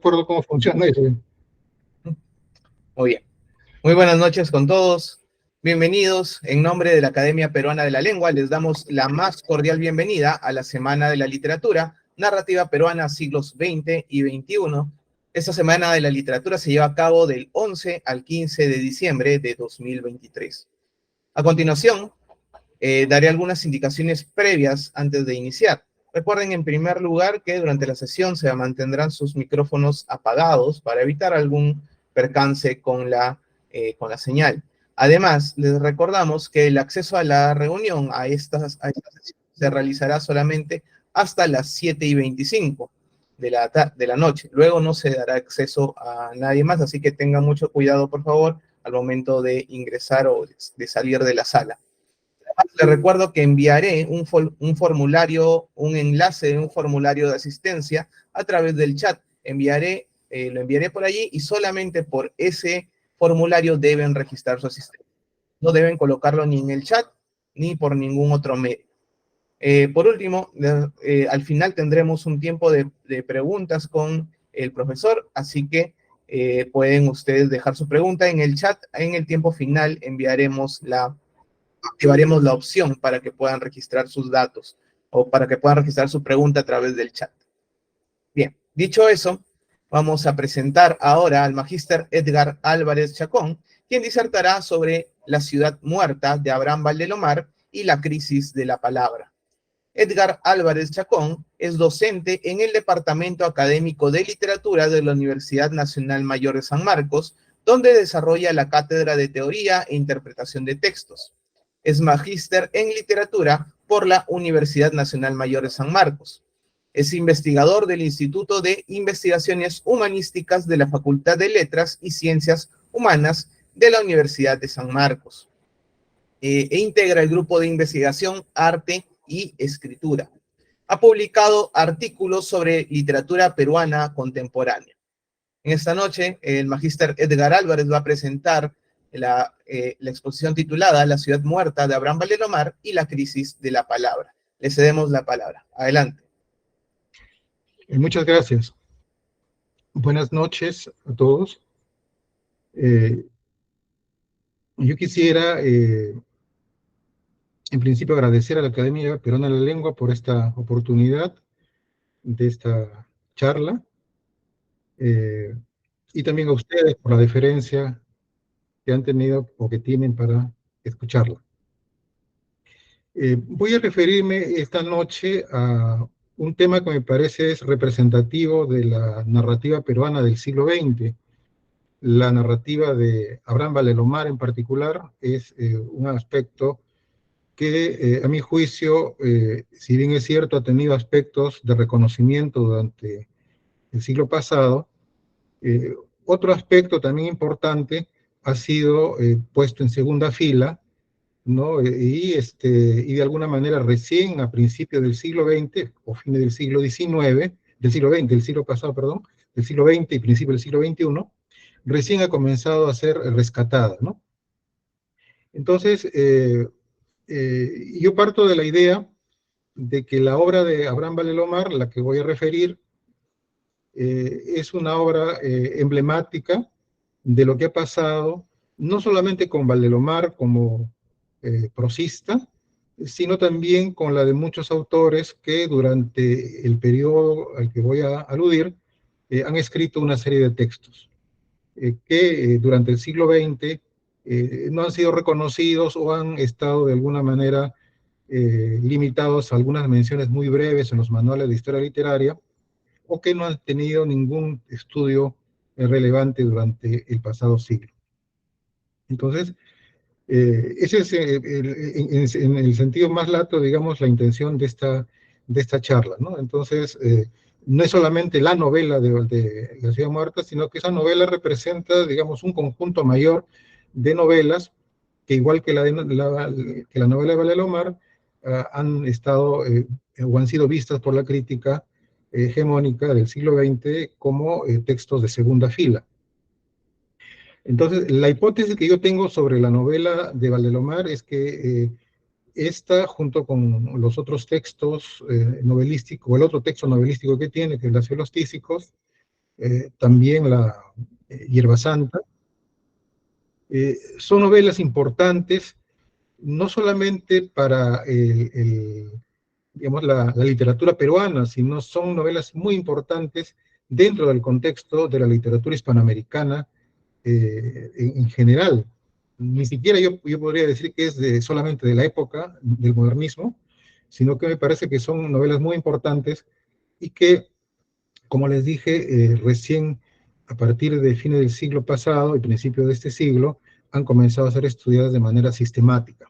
acuerdo cómo funciona eso. Muy bien. Muy buenas noches con todos. Bienvenidos. En nombre de la Academia Peruana de la Lengua, les damos la más cordial bienvenida a la Semana de la Literatura, Narrativa Peruana siglos XX y XXI. Esta Semana de la Literatura se lleva a cabo del 11 al 15 de diciembre de 2023. A continuación, daré algunas indicaciones previas antes de iniciar. Recuerden, en primer lugar, que durante la sesión se mantendrán sus micrófonos apagados para evitar algún percance con la señal. Además, les recordamos que el acceso a la reunión, a esta sesión, se realizará solamente hasta las 7:25 de la noche. Luego no se dará acceso a nadie más, así que tengan mucho cuidado, por favor, al momento de ingresar o de salir de la sala. Les recuerdo que enviaré un formulario, un enlace de un formulario de asistencia a través del chat. Lo enviaré por allí y solamente por ese formulario deben registrar su asistencia. No deben colocarlo ni en el chat ni por ningún otro medio. Por último, al final tendremos un tiempo de preguntas con el profesor, así que pueden ustedes dejar su pregunta en el chat. En el tiempo final activaremos la opción para que puedan registrar sus datos o para que puedan registrar su pregunta a través del chat. Bien, dicho eso, vamos a presentar ahora al magíster Edgar Álvarez Chacón, quien disertará sobre La ciudad muerta de Abraham Valdelomar y la crisis de la palabra. Edgar Álvarez Chacón es docente en el Departamento Académico de Literatura de la Universidad Nacional Mayor de San Marcos, donde desarrolla la cátedra de Teoría e Interpretación de Textos. Es magíster en literatura por la Universidad Nacional Mayor de San Marcos. Es investigador del Instituto de Investigaciones Humanísticas de la Facultad de Letras y Ciencias Humanas de la Universidad de San Marcos. E integra el grupo de investigación Arte y Escritura. Ha publicado artículos sobre literatura peruana contemporánea. En esta noche, el magíster Edgar Álvarez va a presentar la exposición titulada La ciudad muerta de Abraham Valdelomar y la crisis de la palabra. Le cedemos la palabra. Adelante. Muchas gracias. Buenas noches a todos. Yo quisiera, en principio, agradecer a la Academia Peruana de la Lengua por esta oportunidad de esta charla, y también a ustedes por la deferencia que han tenido o que tienen para escucharla. Voy a referirme esta noche a un tema que me parece es representativo de la narrativa peruana del siglo XX. La narrativa de Abraham Valdelomar en particular es un aspecto que, a mi juicio, si bien es cierto, ha tenido aspectos de reconocimiento durante el siglo pasado, otro aspecto también importante ha sido puesto en segunda fila, ¿no? Y de alguna manera recién a principios del siglo XX, o fines del siglo XIX, del siglo pasado, perdón, del siglo XX y principios del siglo XXI, recién ha comenzado a ser rescatada, ¿no? Entonces, yo parto de la idea de que la obra de Abraham Valdelomar, la que voy a referir, es una obra emblemática de lo que ha pasado, no solamente con Valdelomar como prosista, sino también con la de muchos autores que durante el periodo al que voy a aludir han escrito una serie de textos que durante el siglo XX no han sido reconocidos o han estado de alguna manera limitados a algunas menciones muy breves en los manuales de historia literaria, o que no han tenido ningún estudio relevante durante el pasado siglo. Entonces, ese es en el sentido más lato, digamos, la intención de esta charla, ¿no? Entonces, no es solamente la novela de La ciudad muerta, sino que esa novela representa, digamos, un conjunto mayor de novelas que, igual que la novela de Valdelomar, han estado o han sido vistas por la crítica hegemónica del siglo XX como textos de segunda fila. Entonces, la hipótesis que yo tengo sobre la novela de Valdelomar es que esta, junto con los otros textos novelísticos, o el otro texto novelístico que tiene, que es Las Cielo Tísicos, también la Hierba Santa. Son novelas importantes, no solamente para digamos, la literatura peruana, sino son novelas muy importantes dentro del contexto de la literatura hispanoamericana en general. Ni siquiera yo podría decir que es solamente de la época del modernismo, sino que me parece que son novelas muy importantes y que, como les dije, recién a partir de fines del siglo pasado y principios de este siglo, han comenzado a ser estudiadas de manera sistemática.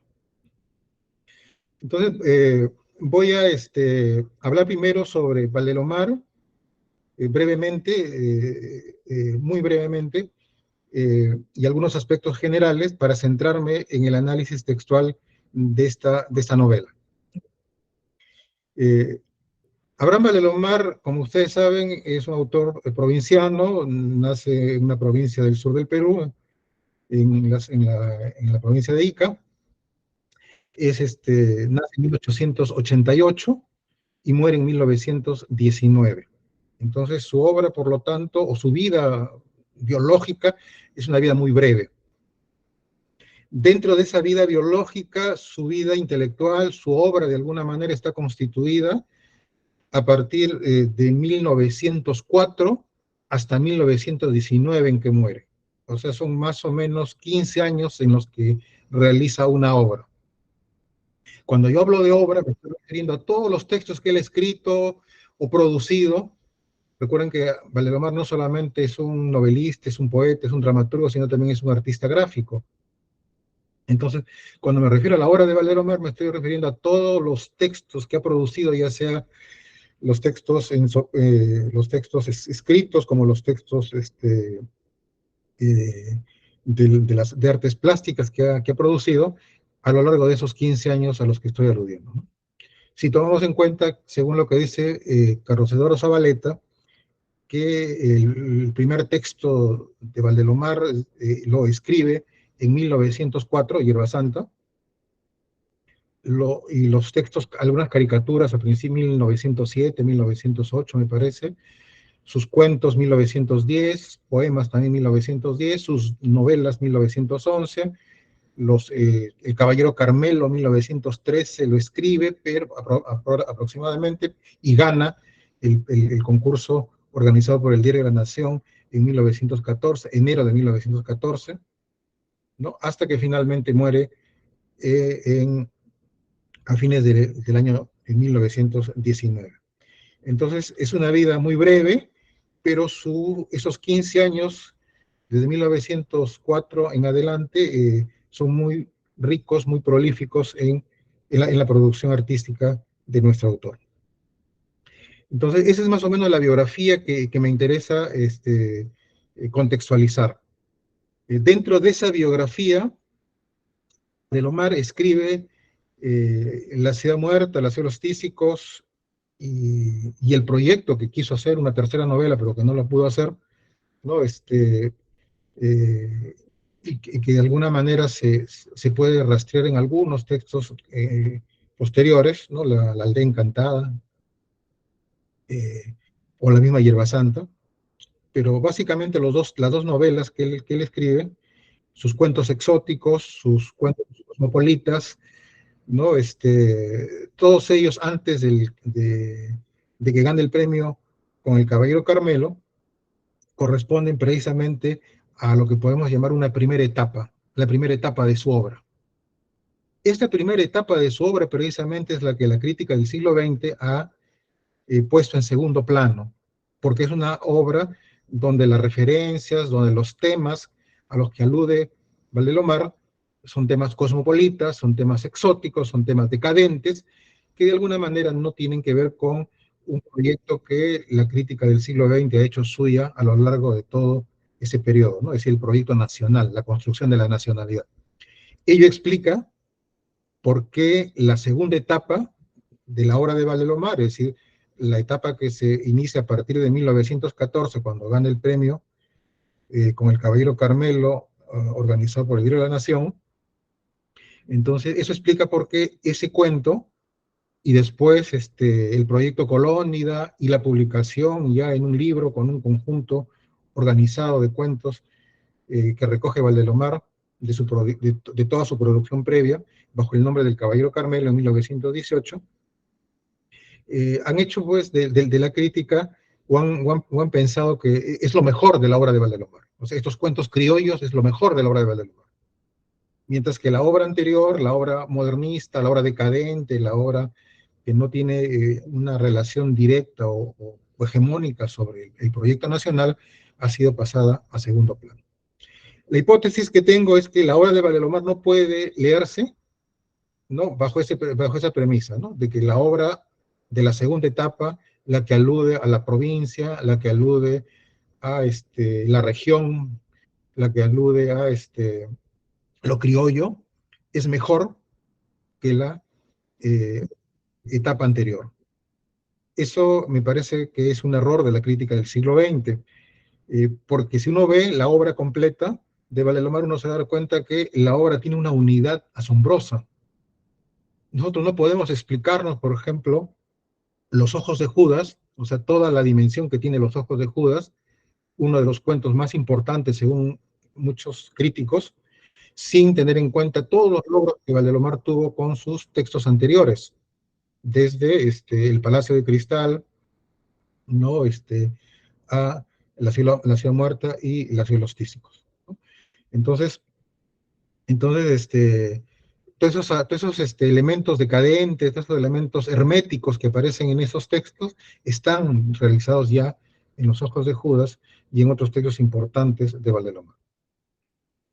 Entonces, voy a hablar primero sobre Valdelomar, brevemente, muy brevemente, y algunos aspectos generales para centrarme en el análisis textual de esta novela. Abraham Valdelomar, como ustedes saben, es un autor provinciano, nace en una provincia del sur del Perú, en la provincia de Ica. Nace en 1888 y muere en 1919. Entonces, su obra, por lo tanto, o su vida biológica, es una vida muy breve. Dentro de esa vida biológica, su vida intelectual, su obra, de alguna manera, está constituida a partir de 1904 hasta 1919, en que muere. O sea, son más o menos 15 años en los que realiza una obra. Cuando yo hablo de obra, me estoy refiriendo a todos los textos que él ha escrito o producido. Recuerden que Valdelomar no solamente es un novelista, es un poeta, es un dramaturgo, sino también es un artista gráfico. Entonces, cuando me refiero a la obra de Valdelomar, me estoy refiriendo a todos los textos que ha producido, ya sea los textos, escritos, como los textos de artes plásticas que ha producido a lo largo de esos 15 años a los que estoy aludiendo, ¿no? Si tomamos en cuenta, según lo que dice Carlos Eduardo Zabaleta, que el primer texto de Valdelomar lo escribe en 1904, Hierba Santa, y los textos, algunas caricaturas a principios de 1907, 1908 me parece, sus cuentos 1910, poemas también 1910, sus novelas 1911, El Caballero Carmelo 1913 lo escribe, pero aproximadamente, y gana el concurso organizado por el Diario de la Nación en 1914, enero de 1914, ¿no? Hasta que finalmente muere a fines del año 1919. Entonces, es una vida muy breve, pero esos 15 años, desde 1904 en adelante, son muy ricos, muy prolíficos en la producción artística de nuestro autor. Entonces, esa es más o menos la biografía que me interesa contextualizar. Dentro de esa biografía, Valdelomar escribe La ciudad muerta, Los cielos tísicos, y el proyecto que quiso hacer, una tercera novela, pero que no lo pudo hacer, ¿no? Y que de alguna manera se puede rastrear en algunos textos posteriores, ¿no? La aldea encantada, o la misma Hierba Santa, pero básicamente las dos novelas que él escribe, sus cuentos exóticos, sus cuentos cosmopolitas, ¿no? Todos ellos antes de que gane el premio con El Caballero Carmelo, corresponden precisamente a lo que podemos llamar una primera etapa, la primera etapa de su obra. Esta primera etapa de su obra precisamente es la que la crítica del siglo XX ha puesto en segundo plano, porque es una obra donde las referencias, donde los temas a los que alude Valdelomar son temas cosmopolitas, son temas exóticos, son temas decadentes, que de alguna manera no tienen que ver con un proyecto que la crítica del siglo XX ha hecho suya a lo largo de todo ese periodo, ¿no? Es decir, el proyecto nacional, la construcción de la nacionalidad. Ello explica por qué la segunda etapa de la obra de Valdelomar, es decir, la etapa que se inicia a partir de 1914, cuando gana el premio con El Caballero Carmelo, organizado por el Diario de la Nación. Entonces, eso explica por qué ese cuento y después el proyecto Colónida y la publicación ya en un libro con un conjunto organizado de cuentos que recoge Valdelomar de toda su producción previa, bajo el nombre del Caballero Carmelo en 1918, han hecho pues de la crítica o han pensado que es lo mejor de la obra de Valdelomar. O sea, estos cuentos criollos es lo mejor de la obra de Valdelomar. Mientras que la obra anterior, la obra modernista, la obra decadente, la obra que no tiene una relación directa o hegemónica sobre el proyecto nacional, ha sido pasada a segundo plano. La hipótesis que tengo es que la obra de Valdelomar no puede leerse, ¿no?, bajo esa premisa, ¿no?, de que la obra de la segunda etapa, la que alude a la provincia, la que alude a la región, la que alude a lo criollo, es mejor que la eh, etapa anterior. Eso me parece que es un error de la crítica del siglo XX, porque si uno ve la obra completa de Valdelomar, uno se da cuenta que la obra tiene una unidad asombrosa. Nosotros no podemos explicarnos, por ejemplo, los ojos de Judas, o sea, toda la dimensión que tiene los ojos de Judas, uno de los cuentos más importantes según muchos críticos, sin tener en cuenta todos los logros que Valdelomar tuvo con sus textos anteriores, desde el Palacio de Cristal, ¿no?, a la ciudad muerta y la ciudad de los tísicos, ¿no? Entonces, todos esos elementos decadentes, todos esos elementos herméticos que aparecen en esos textos, están realizados ya en Los ojos de Judas y en otros textos importantes de Valdelomar.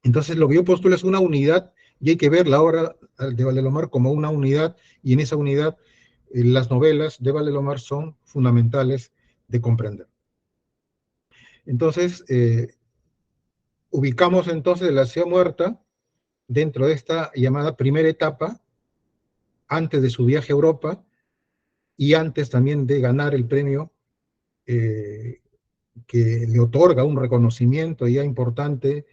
Entonces, lo que yo postulo es una unidad, y hay que ver la obra de Valdelomar como una unidad, y en esa unidad las novelas de Valdelomar son fundamentales de comprender. Entonces, ubicamos entonces la ciudad muerta dentro de esta llamada primera etapa, antes de su viaje a Europa y antes también de ganar el premio que le otorga un reconocimiento ya importante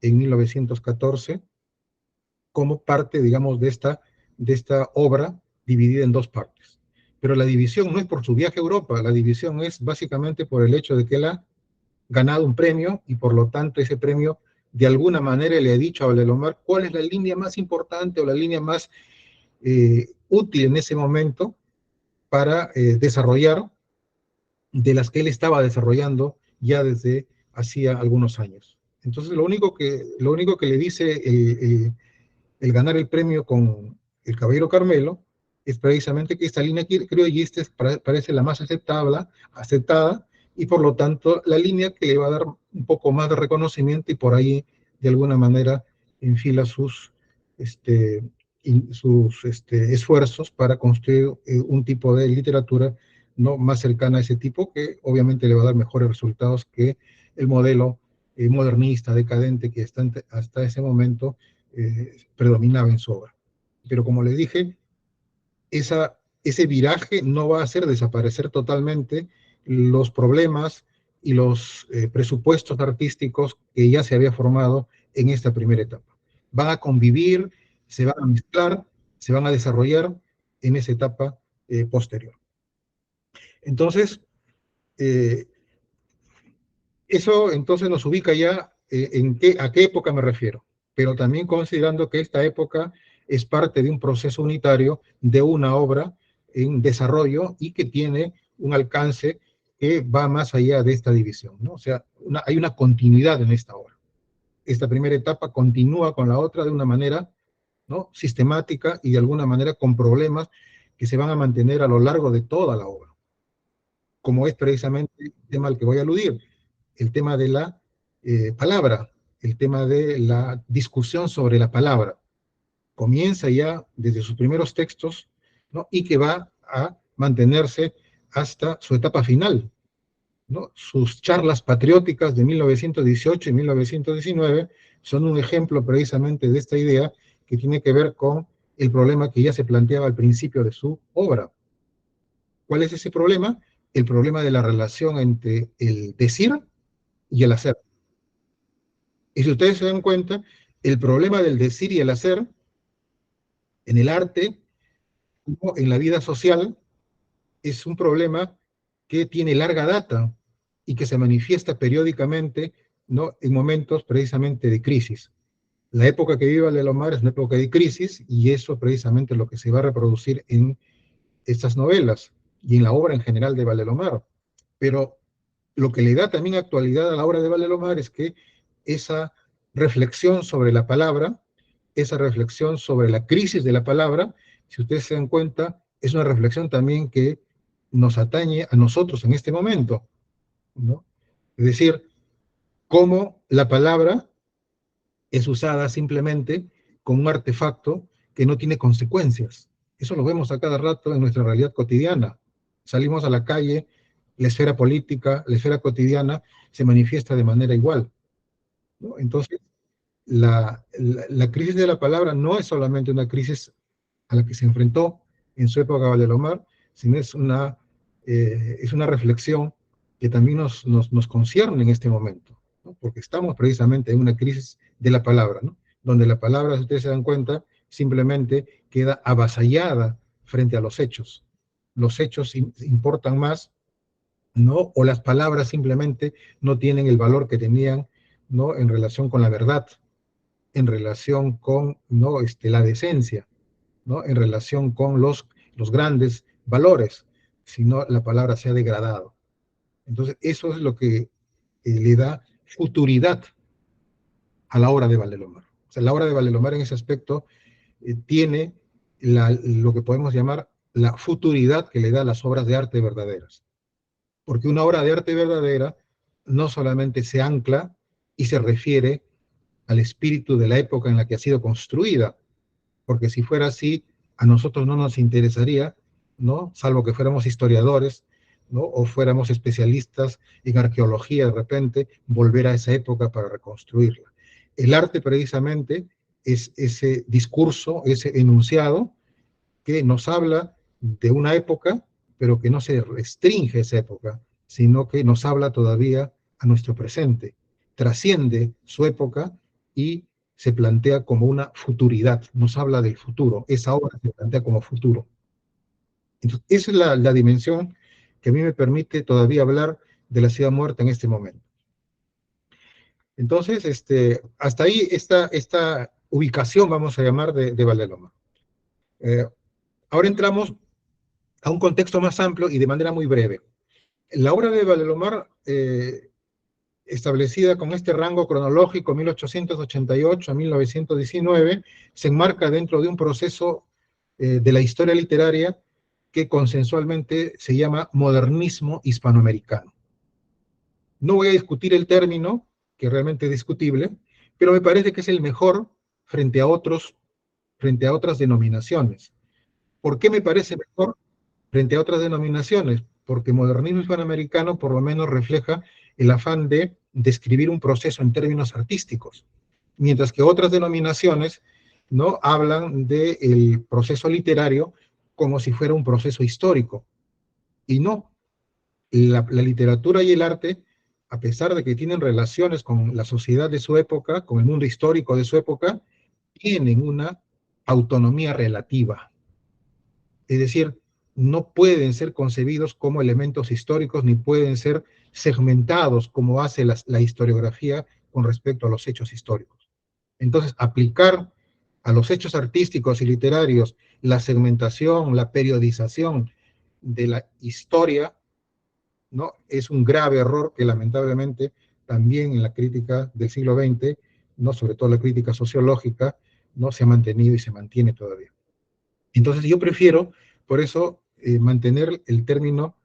en 1914, como parte, digamos, de esta obra dividida en dos partes. Pero la división no es por su viaje a Europa, la división es básicamente por el hecho de que él ha ganado un premio y por lo tanto ese premio de alguna manera le ha dicho a Valdelomar cuál es la línea más importante o la línea más útil en ese momento para desarrollar de las que él estaba desarrollando ya desde hacía algunos años. Entonces, lo único que le dice el ganar el premio con el Caballero Carmelo es precisamente que esta línea criollista parece la más aceptada, y por lo tanto la línea que le va a dar un poco más de reconocimiento y por ahí de alguna manera enfila sus esfuerzos para construir un tipo de literatura no más cercana a ese tipo, que obviamente le va a dar mejores resultados que el modelo modernista, decadente, que hasta ese momento predominaba en su obra. Pero como le dije, ese viraje no va a hacer desaparecer totalmente los problemas y los presupuestos artísticos que ya se había formado en esta primera etapa. Van a convivir, se van a mezclar, se van a desarrollar en esa etapa posterior. Entonces, eso entonces nos ubica ya a qué época me refiero, pero también considerando que esta época es parte de un proceso unitario de una obra en desarrollo y que tiene un alcance que va más allá de esta división, ¿no? O sea, hay una continuidad en esta obra. Esta primera etapa continúa con la otra de una manera, ¿no?, sistemática y de alguna manera con problemas que se van a mantener a lo largo de toda la obra, como es precisamente el tema al que voy a aludir, el tema de la palabra, el tema de la discusión sobre la palabra. Comienza ya desde sus primeros textos, ¿no?, y que va a mantenerse hasta su etapa final, ¿no? Sus charlas patrióticas de 1918 y 1919 son un ejemplo precisamente de esta idea que tiene que ver con el problema que ya se planteaba al principio de su obra. ¿Cuál es ese problema? El problema de la relación entre el decir y el hacer. Y si ustedes se dan cuenta, el problema del decir y el hacer en el arte en la vida social es un problema que tiene larga data y que se manifiesta periódicamente, ¿no?, en momentos precisamente de crisis. La época que vive Valdemar es una época de crisis, y eso precisamente es lo que se va a reproducir en estas novelas y en la obra en general de Valdemar. Pero lo que le da también actualidad a la obra de Valdemar es que esa reflexión sobre la palabra, esa reflexión sobre la crisis de la palabra, si ustedes se dan cuenta, es una reflexión también que nos atañe a nosotros en este momento, ¿no? Es decir, cómo la palabra es usada simplemente como un artefacto que no tiene consecuencias. Eso lo vemos a cada rato en nuestra realidad cotidiana. Salimos a la calle, la esfera política, la esfera cotidiana se manifiesta de manera igual, ¿no? Entonces, la crisis de la palabra no es solamente una crisis a la que se enfrentó en su época Valdemar, sino es una reflexión que también nos concierne en este momento, ¿no? Porque estamos precisamente en una crisis de la palabra, ¿no?, donde la palabra, si ustedes se dan cuenta, simplemente queda avasallada frente a los hechos. Los hechos importan más, ¿no? O las palabras simplemente no tienen el valor que tenían, ¿no?, en relación con la verdad, en relación con, ¿no?, la decencia, ¿no?, en relación con los grandes valores, sino la palabra se ha degradado. Entonces, eso es lo que le da futuridad a la obra de Valdemar. O sea, la obra de Valdemar en ese aspecto tiene lo que podemos llamar la futuridad que le da a las obras de arte verdaderas. Porque una obra de arte verdadera no solamente se ancla y se refiere al espíritu de la época en la que ha sido construida, porque si fuera así, a nosotros no nos interesaría, ¿no?, salvo que fuéramos historiadores, ¿no?, o fuéramos especialistas en arqueología de repente, volver a esa época para reconstruirla. El arte precisamente es ese discurso, ese enunciado que nos habla de una época, pero que no se restringe a esa época, sino que nos habla todavía a nuestro presente, trasciende su época y se plantea como una futuridad, nos habla del futuro, esa obra se plantea como futuro. Entonces, esa es la dimensión que a mí me permite todavía hablar de la ciudad muerta en este momento. Entonces, hasta ahí esta ubicación, vamos a llamar, de Valdemar. Ahora entramos a un contexto más amplio y de manera muy breve. La obra de Valdemar, establecida con este rango cronológico 1888 a 1919, se enmarca dentro de un proceso de la historia literaria que consensualmente se llama modernismo hispanoamericano. No voy a discutir el término, que realmente es discutible, pero me parece que es el mejor frente a otras denominaciones. ¿Por qué me parece mejor frente a otras denominaciones? Porque modernismo hispanoamericano por lo menos refleja el afán de describir un proceso en términos artísticos, mientras que otras denominaciones, ¿no?, hablan del proceso literario como si fuera un proceso histórico. Y no, la literatura y el arte, a pesar de que tienen relaciones con la sociedad de su época, con el mundo histórico de su época, tienen una autonomía relativa. Es decir, no pueden ser concebidos como elementos históricos ni pueden ser segmentados como hace la historiografía con respecto a los hechos históricos. Entonces, aplicar a los hechos artísticos y literarios la segmentación, la periodización de la historia, ¿no?, es un grave error que lamentablemente también en la crítica del siglo XX, ¿no?, sobre todo la crítica sociológica, no se ha mantenido y se mantiene todavía. Entonces yo prefiero, por eso, mantener el término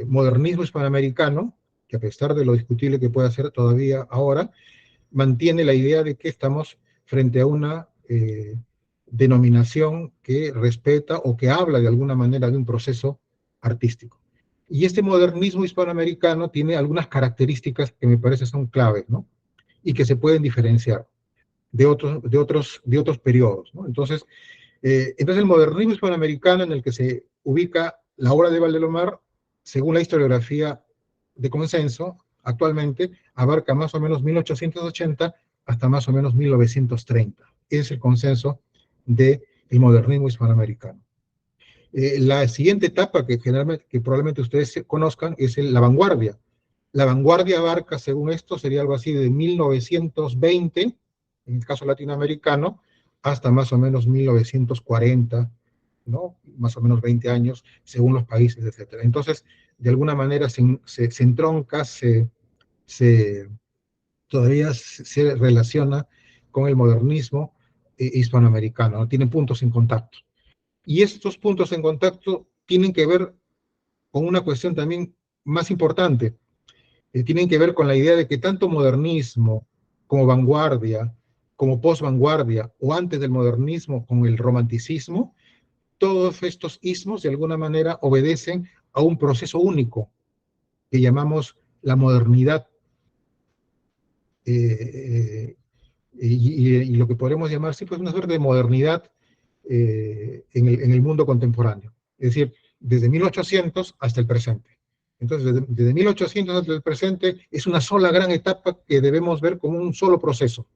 modernismo hispanoamericano, que a pesar de lo discutible que pueda ser todavía ahora, mantiene la idea de que estamos frente a una denominación que respeta o que habla de alguna manera de un proceso artístico. Y este modernismo hispanoamericano tiene algunas características que me parece son claves, ¿no?, y que se pueden diferenciar de otros periodos, ¿no? Entonces el modernismo hispanoamericano, en el que se ubica la obra de Valdemar, según la historiografía de consenso, actualmente abarca más o menos 1880 hasta más o menos 1930. Ese es el consenso del modernismo hispanoamericano. La siguiente etapa que probablemente ustedes conozcan es la vanguardia. La vanguardia abarca, según esto, sería algo así de 1920, en el caso latinoamericano, hasta más o menos 1940, ¿no? Más o menos 20 años, según los países, etc. Entonces, de alguna manera se entronca, todavía se relaciona con el modernismo hispanoamericano, ¿no? Tienen puntos en contacto. Y estos puntos en contacto tienen que ver con una cuestión también más importante, tienen que ver con la idea de que tanto modernismo como vanguardia, como posvanguardia, o antes del modernismo con el romanticismo, todos estos ismos de alguna manera obedecen a un proceso único que llamamos la modernidad, y lo que podemos llamar sí, pues una suerte de modernidad en el mundo contemporáneo, es decir, desde 1800 hasta el presente. Entonces, desde 1800 hasta el presente es una sola gran etapa que debemos ver como un solo proceso.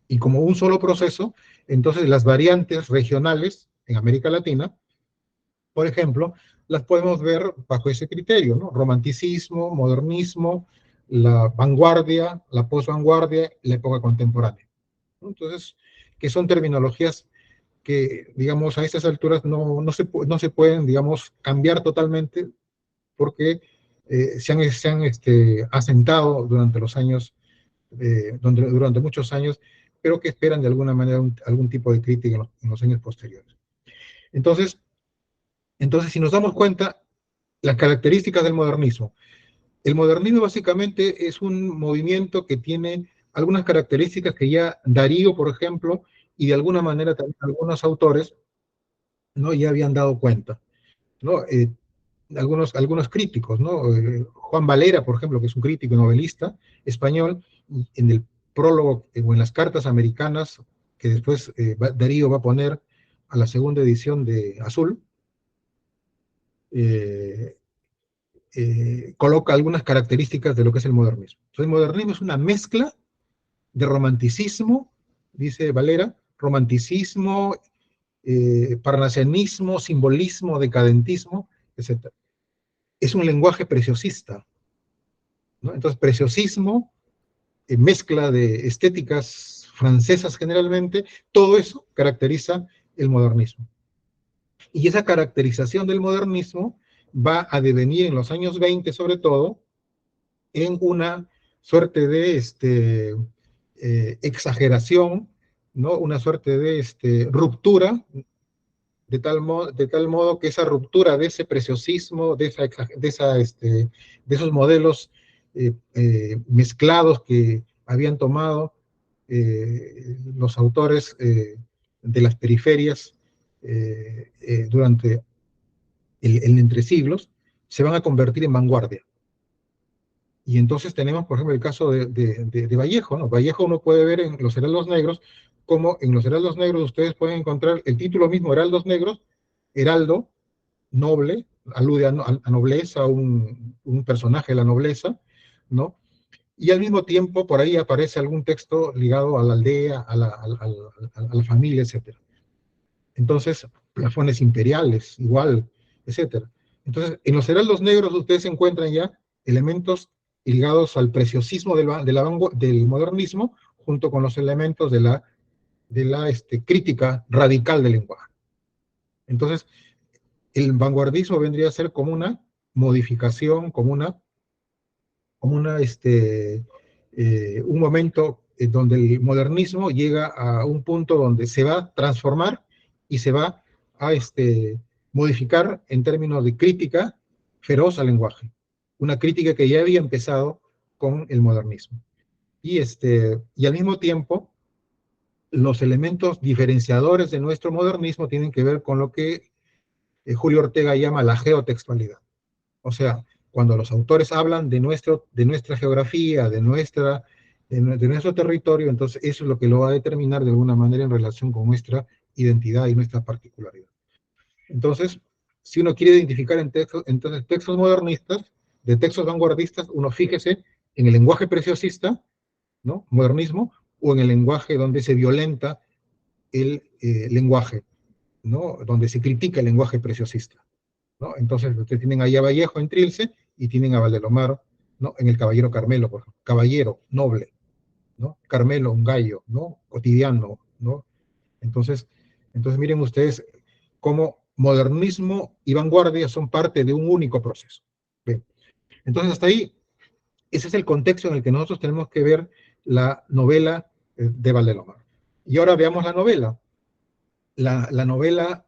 Y como un solo proceso, entonces las variantes regionales en América Latina, por ejemplo, las podemos ver bajo ese criterio, ¿no? Romanticismo, modernismo, la vanguardia, la posvanguardia, la época contemporánea, ¿no? Entonces, que son terminologías que, digamos, a estas alturas no se pueden, digamos, cambiar totalmente porque se han asentado durante los años, durante muchos años, pero que esperan de alguna manera algún tipo de crítica en los años posteriores. Entonces, si nos damos cuenta, las características del modernismo. El modernismo básicamente es un movimiento que tiene algunas características que ya Darío, por ejemplo, y de alguna manera también algunos autores, ¿no? Ya habían dado cuenta, ¿no? Algunos críticos, ¿no? Juan Valera, por ejemplo, que es un crítico y novelista español, en el prólogo o en las cartas americanas que después Darío va a poner a la segunda edición de Azul, eh, coloca algunas características de lo que es el modernismo. Entonces, el modernismo es una mezcla de romanticismo, dice Valera, romanticismo, parnasianismo, simbolismo, decadentismo, etc. Es un lenguaje preciosista, ¿no? Entonces, preciosismo, mezcla de estéticas francesas generalmente, todo eso caracteriza el modernismo. Y esa caracterización del modernismo va a devenir en los años 20, sobre todo, en una suerte de exageración, ¿no? Una suerte de ruptura, de tal modo que esa ruptura de ese preciosismo, de esos modelos mezclados que habían tomado los autores de las periferias durante el entresiglos, se van a convertir en vanguardia. Y entonces tenemos, por ejemplo, el caso de Vallejo, ¿no? Vallejo uno puede ver en los Heraldos Negros, como en los Heraldos Negros ustedes pueden encontrar el título mismo, Heraldos Negros, heraldo, noble, alude a nobleza, un personaje de la nobleza, ¿no? Y al mismo tiempo por ahí aparece algún texto ligado a la aldea, a la familia, etc. Entonces, plafones imperiales, igual, etc. Entonces, en los heraldos negros ustedes encuentran ya elementos ligados al preciosismo del modernismo, junto con los elementos de la crítica radical del lenguaje. Entonces, el vanguardismo vendría a ser como una modificación, como un momento en donde el modernismo llega a un punto donde se va a transformar y se va a modificar en términos de crítica feroz al lenguaje. Una crítica que ya había empezado con el modernismo. Y al mismo tiempo, los elementos diferenciadores de nuestro modernismo tienen que ver con lo que Julio Ortega llama la geotextualidad. O sea, cuando los autores hablan de nuestra geografía, de nuestro territorio, entonces eso es lo que lo va a determinar de alguna manera en relación con nuestra identidad y nuestra particularidad. Entonces, si uno quiere identificar entonces textos modernistas, de textos vanguardistas, uno fíjese en el lenguaje preciosista, ¿no? Modernismo, o en el lenguaje donde se violenta el lenguaje, ¿no? Donde se critica el lenguaje preciosista, ¿no? Entonces, ustedes tienen ahí a Vallejo en Trilce y tienen a Valdelomar, ¿no? En el Caballero Carmelo, por ejemplo. Caballero, noble, ¿no? Carmelo, un gallo, ¿no? Cotidiano, ¿no? Entonces, miren ustedes cómo modernismo y vanguardia son parte de un único proceso. Bien. Entonces, hasta ahí, ese es el contexto en el que nosotros tenemos que ver la novela de Valdelomar. Y ahora veamos la novela. La novela,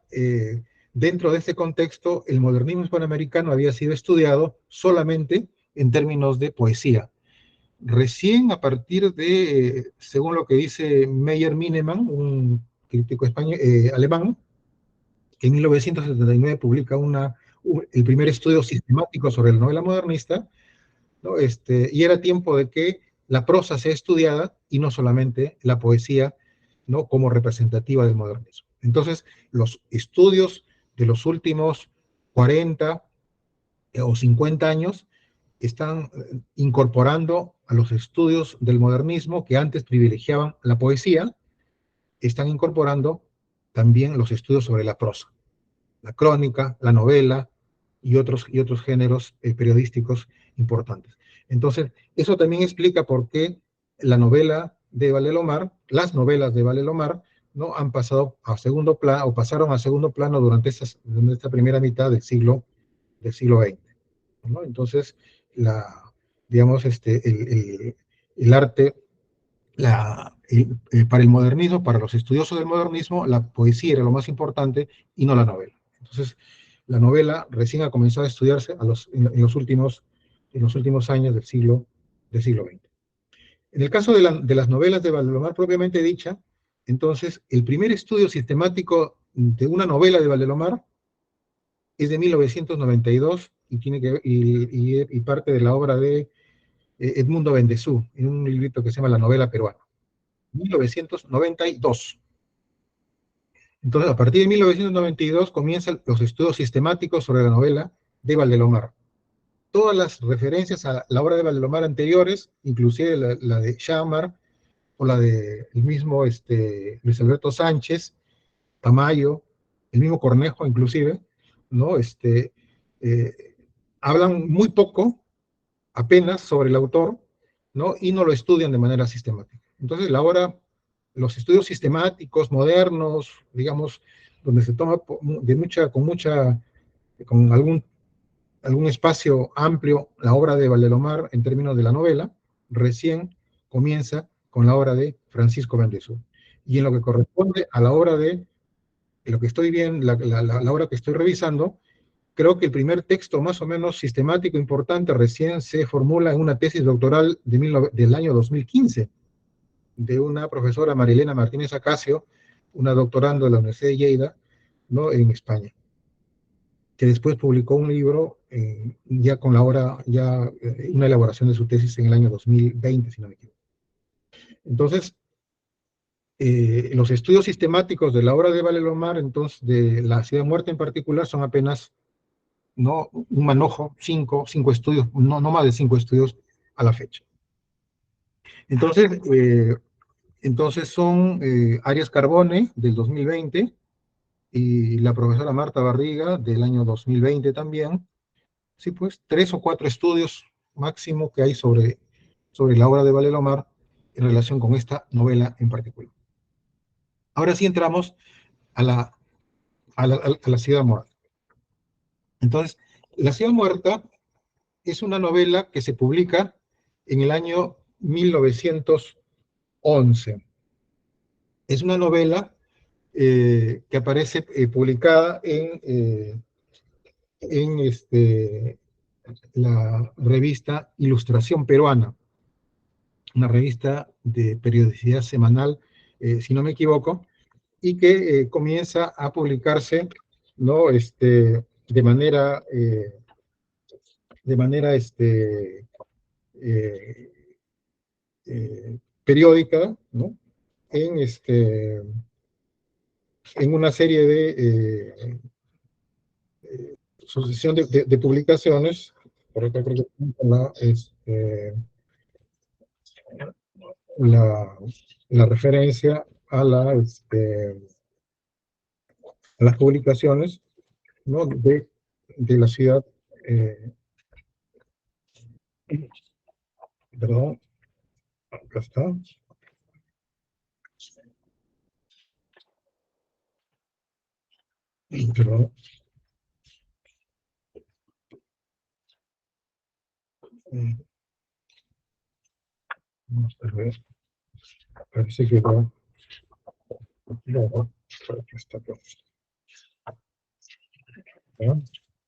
dentro de ese contexto, el modernismo hispanoamericano había sido estudiado solamente en términos de poesía. Recién a partir de, según lo que dice Meyer Mineman, un crítico español, alemán, que en 1979 publica el primer estudio sistemático sobre la novela modernista, ¿no? Y era tiempo de que la prosa sea estudiada y no solamente la poesía, ¿no? Como representativa del modernismo. Entonces, los estudios de los últimos 40 o 50 años están incorporando a los estudios del modernismo que antes privilegiaban la poesía, están incorporando también los estudios sobre la prosa, la crónica, la novela y otros géneros periodísticos importantes. Entonces, eso también explica por qué la novela de Valdelomar, las novelas de Valdelomar, ¿no? Han pasado a segundo plano, o pasaron a segundo plano durante esta primera mitad del siglo XX, ¿no? Entonces, digamos, el arte, para el modernismo, para los estudiosos del modernismo, la poesía era lo más importante y no la novela. Entonces, la novela recién ha comenzado a estudiarse en los últimos años del siglo XX. En el caso de las novelas de Valdelomar propiamente dicha, entonces, el primer estudio sistemático de una novela de Valdelomar es de 1992 y, y parte de la obra de Edmundo Bendezú, en un librito que se llama La novela peruana. 1992. Entonces, a partir de 1992 comienzan los estudios sistemáticos sobre la novela de Valdelomar. Todas las referencias a la obra de Valdelomar anteriores, inclusive la de Chamar, o la de el mismo Luis Alberto Sánchez, Tamayo, el mismo Cornejo inclusive, ¿no? Eh, Hablan muy poco, apenas, sobre el autor, ¿no? Y no lo estudian de manera sistemática. Entonces, los estudios sistemáticos, modernos, digamos, donde se toma con algún espacio amplio la obra de Valdelomar en términos de la novela, recién comienza con la obra de Francisco Bendezú. Y en lo que corresponde a la obra de lo que estoy viendo, la obra que estoy revisando, creo que el primer texto más o menos sistemático importante recién se formula en una tesis doctoral del año 2015, de una profesora Marilena Martínez Acacio, una doctorando de la Universidad de Lleida, ¿no? En España, que después publicó un libro ya con la obra, una elaboración de su tesis en el año 2020, si no me equivoco. Entonces, los estudios sistemáticos de la obra de Valdelomar, entonces, de la ciudad muerta en particular, son apenas, ¿no? Un manojo, cinco estudios, no más de 5 estudios a la fecha. Entonces son Arias Carbone del 2020 y la profesora Marta Barriga del año 2020 también. Sí, pues 3 o 4 estudios máximo que hay sobre la obra de Valdelomar en relación con esta novela en particular. Ahora sí entramos a la Ciudad Muerta. Entonces, La Ciudad Muerta es una novela que se publica en el año 1911. Es una novela que aparece publicada en la revista Ilustración Peruana, una revista de periodicidad semanal, si no me equivoco, y que comienza a publicarse, ¿no? De manera eh, periódica, ¿no? En, en una serie de sucesión de publicaciones, por acá creo que la referencia a las publicaciones, ¿no?, de la ciudad, perdón, acá está. Perdón. Vamos a ver. Parece que va. No, aquí está. ¿No?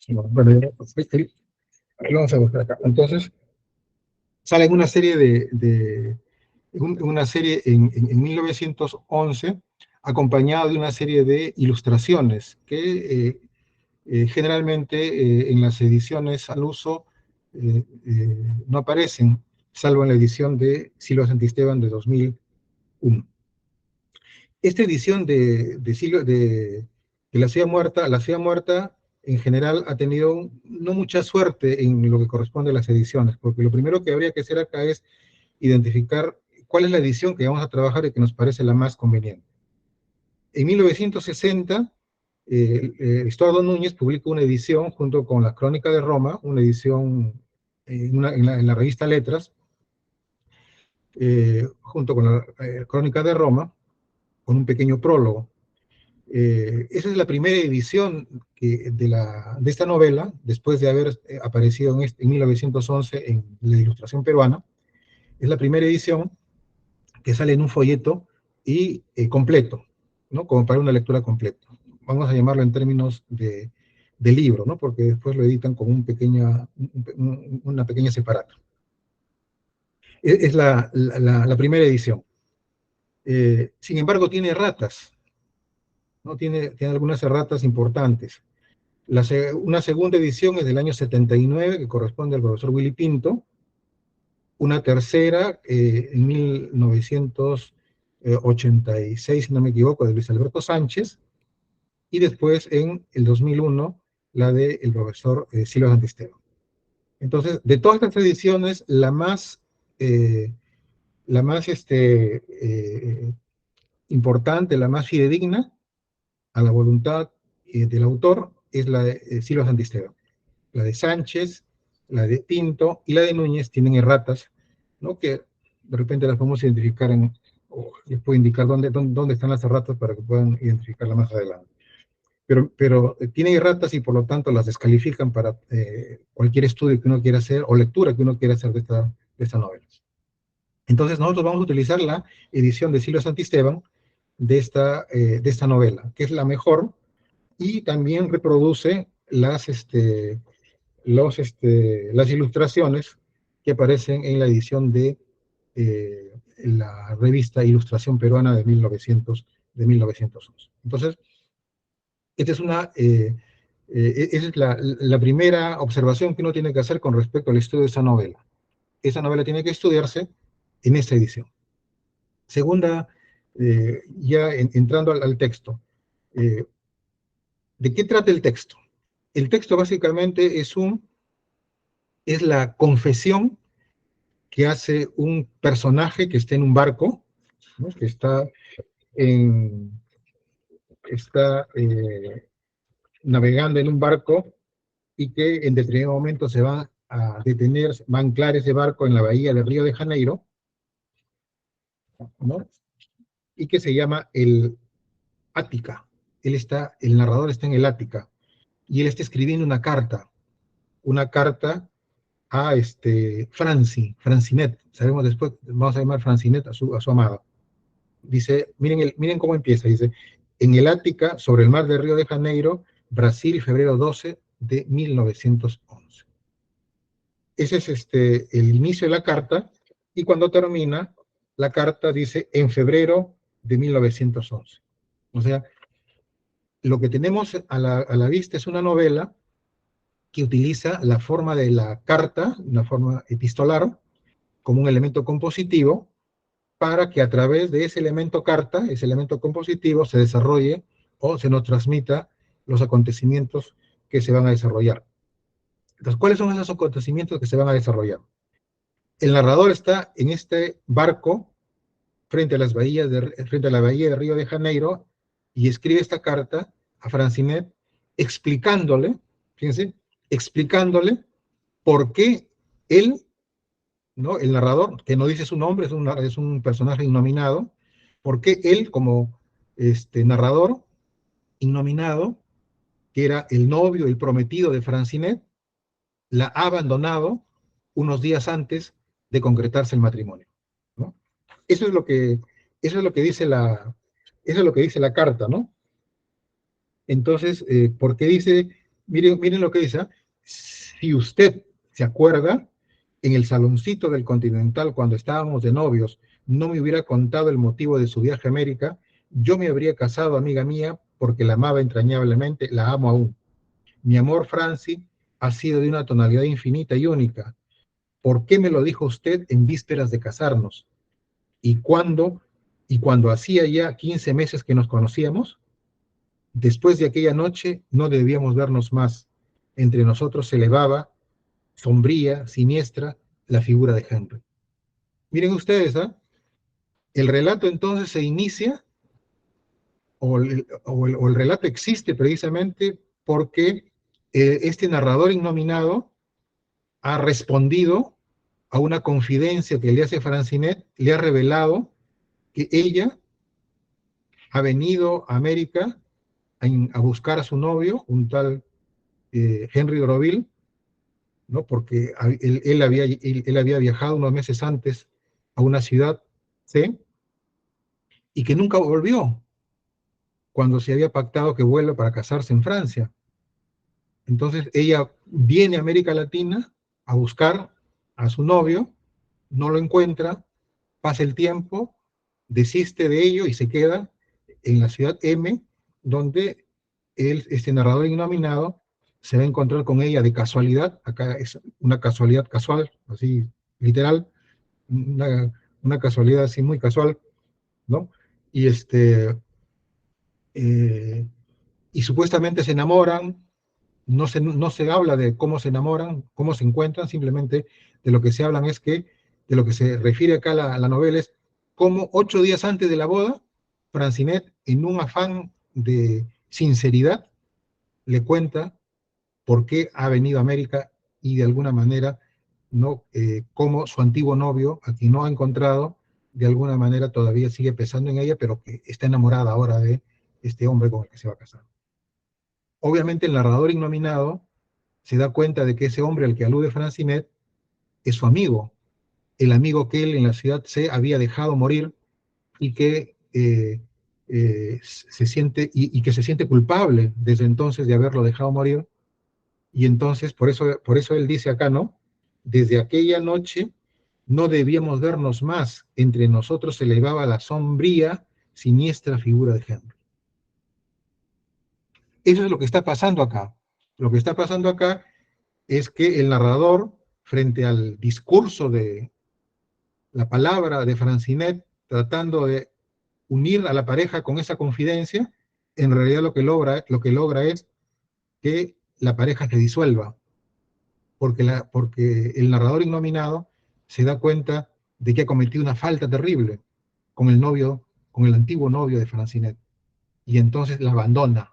Bueno, ahí vamos a buscar acá. Entonces, sale una serie una serie en 1911, acompañada de una serie de ilustraciones que generalmente en las ediciones al uso no aparecen, salvo en la edición de Silva Santisteban de 2001. Esta edición de La Ciudad Muerta en general ha tenido no mucha suerte en lo que corresponde a las ediciones, porque lo primero que habría que hacer acá es identificar cuál es la edición que vamos a trabajar y que nos parece la más conveniente. En 1960, Estuardo Núñez publicó una edición junto con la Crónica de Roma, una edición en la revista Letras, junto con la Crónica de Roma, con un pequeño prólogo. Esa es la primera edición de esta novela, después de haber aparecido en 1911 en la Ilustración Peruana. Es la primera edición que sale en un folleto y completo, ¿no?, como para una lectura completa. Vamos a llamarlo en términos de libro, ¿no?, porque después lo editan con una pequeña separata. Es la primera edición. Sin embargo, tiene erratas, ¿no? Tiene algunas erratas importantes. Una segunda edición es del año 79, que corresponde al profesor Willy Pinto. Una tercera, en 1986, si no me equivoco, de Luis Alberto Sánchez. Y después, en el 2001, la del profesor Silva Santisteban. Entonces, de todas estas ediciones, la más importante, la más fidedigna a la voluntad del autor, es la de Silva Santisteban. La de Sánchez, la de Pinto y la de Núñez tienen erratas, ¿no?, que de repente las podemos identificar o les puedo indicar dónde están las erratas para que puedan identificarlas más adelante. Pero tienen erratas y por lo tanto las descalifican para cualquier estudio que uno quiera hacer o lectura que uno quiera hacer de esta novela. Entonces nosotros vamos a utilizar la edición de Silva Santisteban de esta novela, que es la mejor, y también reproduce las ilustraciones que aparecen en la edición de la revista Ilustración Peruana de 1911. Entonces, esta es la primera observación que uno tiene que hacer con respecto al estudio de esa novela. Esa novela tiene que estudiarse en esta edición. Segunda, ya entrando al texto. ¿De qué trata el texto? El texto básicamente es la confesión que hace un personaje que está en un barco, ¿no?, que está navegando en un barco y que en determinado momento se va a detener, va a anclar ese barco en la bahía de Río de Janeiro, ¿no?, y que se llama el Ática. El narrador está en el Ática, y él está escribiendo una carta a Francinet, sabemos después, vamos a llamar Francinet a su amada. Dice, miren cómo empieza, dice: en el Ática, sobre el mar de Río de Janeiro, Brasil, febrero 12 de 1911. Ese es el inicio de la carta, y cuando termina, la carta dice, en febrero de 1911. O sea, lo que tenemos a la vista es una novela que utiliza la forma de la carta, una forma epistolar, como un elemento compositivo, para que a través de ese elemento carta, ese elemento compositivo, se desarrolle o se nos transmita los acontecimientos que se van a desarrollar. Entonces, ¿cuáles son esos acontecimientos que se van a desarrollar? El narrador está en este barco frente a la bahía de Río de Janeiro y escribe esta carta a Francinet explicándole, fíjense, explicándole por qué él, ¿no? El narrador, que no dice su nombre, es un personaje innominado, por qué él, como narrador innominado, que era el novio, el prometido de Francinet, la ha abandonado unos días antes de concretarse el matrimonio, ¿no? Eso es lo que, eso es lo que dice eso es lo que dice la carta, ¿no? Entonces, porque dice, miren lo que dice, ¿eh? Si usted se acuerda, en el saloncito del Continental, cuando estábamos de novios, no me hubiera contado el motivo de su viaje a América, yo me habría casado, amiga mía, porque la amaba entrañablemente, la amo aún. Mi amor, Franci, ha sido de una tonalidad infinita y única. ¿Por qué me lo dijo usted en vísperas de casarnos? ¿Y cuándo? ¿Y cuando hacía ya 15 meses que nos conocíamos? Después de aquella noche no debíamos vernos más. Entre nosotros se elevaba, sombría, siniestra, la figura de Henry. Miren ustedes, ¿eh? El relato entonces se inicia, o el relato existe precisamente porque este narrador innominado ha respondido a una confidencia que le hace Francinet, le ha revelado que ella ha venido a América a buscar a su novio, un tal Henry Groville, ¿no? Porque él había viajado unos meses antes a una ciudad, ¿sí? Y que nunca volvió, cuando se había pactado que vuelva para casarse en Francia. Entonces ella viene a América Latina a buscar a su novio, no lo encuentra, pasa el tiempo, desiste de ello y se queda en la ciudad M, donde este narrador innominado se va a encontrar con ella de casualidad. Acá es una casualidad casual, así literal, una casualidad así muy casual, ¿no? Y y supuestamente se enamoran. No se habla de cómo se enamoran, cómo se encuentran, simplemente de lo que se hablan es que, de lo que se refiere acá a la novela es cómo 8 días antes de la boda, Francinet, en un afán de sinceridad, le cuenta por qué ha venido a América y de alguna manera, ¿no? Cómo su antiguo novio, a quien no ha encontrado, de alguna manera todavía sigue pensando en ella, pero que está enamorada ahora de este hombre con el que se va a casar. Obviamente el narrador innominado se da cuenta de que ese hombre al que alude Francinet es su amigo, el amigo que él en la ciudad C había dejado morir y que se siente y que se siente culpable desde entonces de haberlo dejado morir. Y entonces por eso él dice acá, ¿no? Desde aquella noche no debíamos vernos más, entre nosotros se elevaba la sombría, siniestra figura de Henry. Eso es lo que está pasando acá. Lo que está pasando acá es que el narrador, frente al discurso de la palabra de Francinet, tratando de unir a la pareja con esa confidencia, en realidad lo que logra es que la pareja se disuelva, porque el narrador innominado se da cuenta de que ha cometido una falta terrible con el novio, con el antiguo novio de Francinet, y entonces la abandona.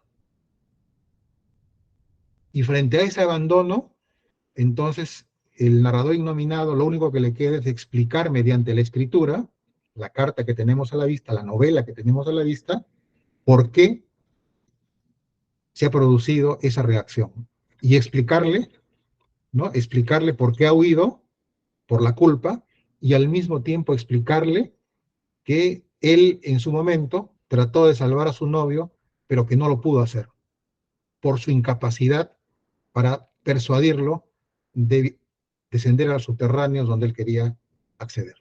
Y frente a ese abandono, entonces el narrador innominado lo único que le queda es explicar mediante la escritura, la carta que tenemos a la vista, la novela que tenemos a la vista, por qué se ha producido esa reacción. Y explicarle, ¿no? Explicarle por qué ha huido, por la culpa, y al mismo tiempo explicarle que él en su momento trató de salvar a su novio, pero que no lo pudo hacer, por su incapacidad para persuadirlo de descender a los subterráneos donde él quería acceder.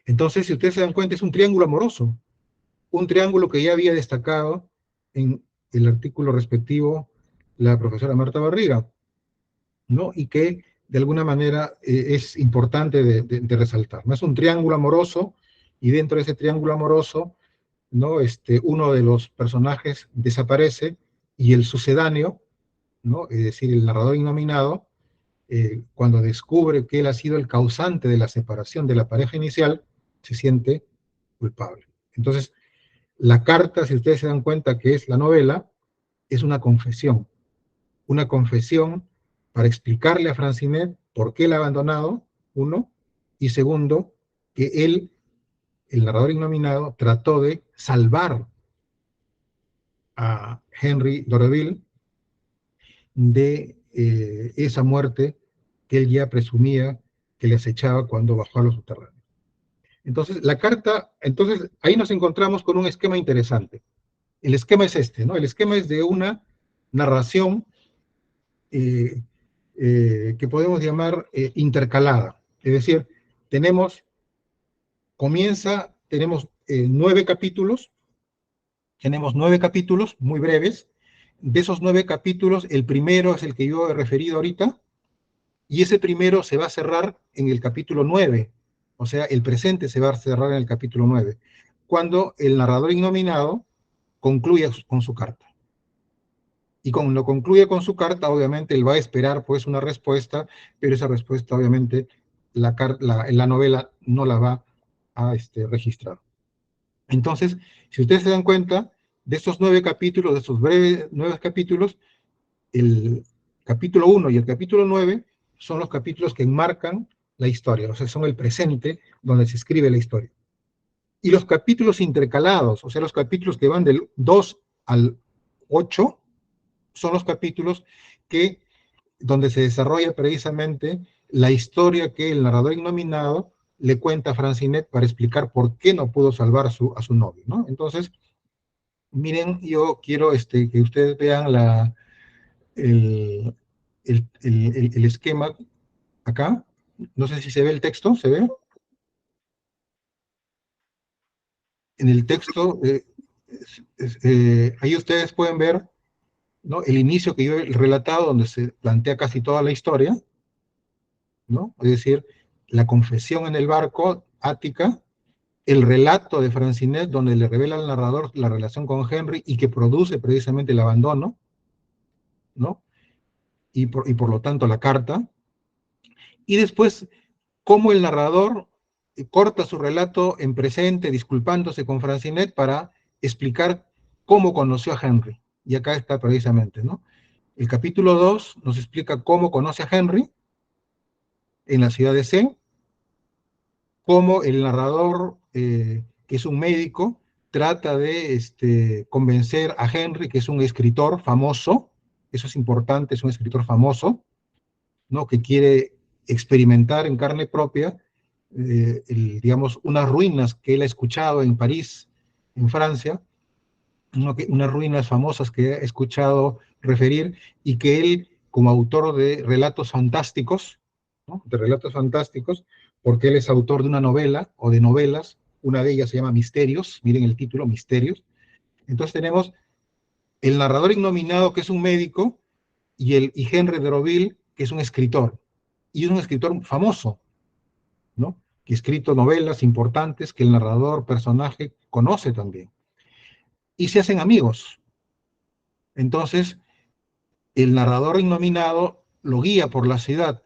Entonces, si ustedes se dan cuenta, es un triángulo amoroso, un triángulo que ya había destacado en el artículo respectivo la profesora Marta Barriga, ¿no? Y que de alguna manera es importante de resaltar, ¿no? Es un triángulo amoroso y dentro de ese triángulo amoroso, ¿no? Uno de los personajes desaparece y el sucedáneo, ¿no? Es decir, el narrador innominado, cuando descubre que él ha sido el causante de la separación de la pareja inicial, se siente culpable. Entonces, La carta, si ustedes se dan cuenta que es la novela, es una confesión para explicarle a Francinet por qué la ha abandonado, uno, y segundo, que él, el narrador innominado, trató de salvar a Henry d'Orville de esa muerte que él ya presumía que le acechaba cuando bajó a los subterráneos. Entonces, la carta, entonces ahí nos encontramos con un esquema interesante. El esquema es este, ¿no? El esquema es de una narración que podemos llamar intercalada. Es decir, tenemos 9 capítulos, muy breves. De esos 9 capítulos, el primero es el que yo he referido ahorita, y ese primero se va a cerrar en el capítulo 9, o sea, el presente se va a cerrar en el capítulo 9, cuando el narrador innominado concluye con su carta. Y cuando lo concluye con su carta, obviamente él va a esperar pues una respuesta, pero esa respuesta obviamente la novela no la va a registrar. Entonces, si ustedes se dan cuenta, de estos 9 capítulos, de estos breves 9 capítulos, el capítulo 1 y el capítulo 9 son los capítulos que enmarcan la historia, o sea, son el presente donde se escribe la historia. Y los capítulos intercalados, o sea, los capítulos que van del 2 al 8, son los capítulos donde se desarrolla precisamente la historia que el narrador innominado le cuenta a Francinet para explicar por qué no pudo salvar a su novio, ¿no? Entonces, miren, yo quiero que ustedes vean el esquema acá. No sé si se ve el texto, ¿se ve? En el texto, ahí ustedes pueden ver, ¿no?, el inicio que yo he relatado, donde se plantea casi toda la historia, ¿no? Es decir, la confesión en el barco, Ática, el relato de Francinet, donde le revela al narrador la relación con Henry y que produce precisamente el abandono, ¿no? Y por lo tanto la carta. Y después, cómo el narrador corta su relato en presente, disculpándose con Francinet para explicar cómo conoció a Henry. Y acá está precisamente, ¿no? El capítulo 2 nos explica cómo conoce a Henry en la ciudad de C, cómo el narrador, que es un médico, trata de convencer a Henry, que es un escritor famoso, eso es importante, es un escritor famoso, ¿no?, que quiere experimentar en carne propia, digamos, unas ruinas que él ha escuchado en París, en Francia, unas ruinas famosas que ha escuchado referir, y que él, como autor de relatos fantásticos, ¿no?, de relatos fantásticos, porque él es autor de una novela, o de novelas, una de ellas se llama Misterios, miren el título, Misterios. Entonces tenemos el narrador innominado, que es un médico, y Henry d'Orville, que es un escritor, y es un escritor famoso, ¿no?, que ha escrito novelas importantes que el narrador, personaje, conoce también. Y se hacen amigos. Entonces, el narrador innominado lo guía por la ciudad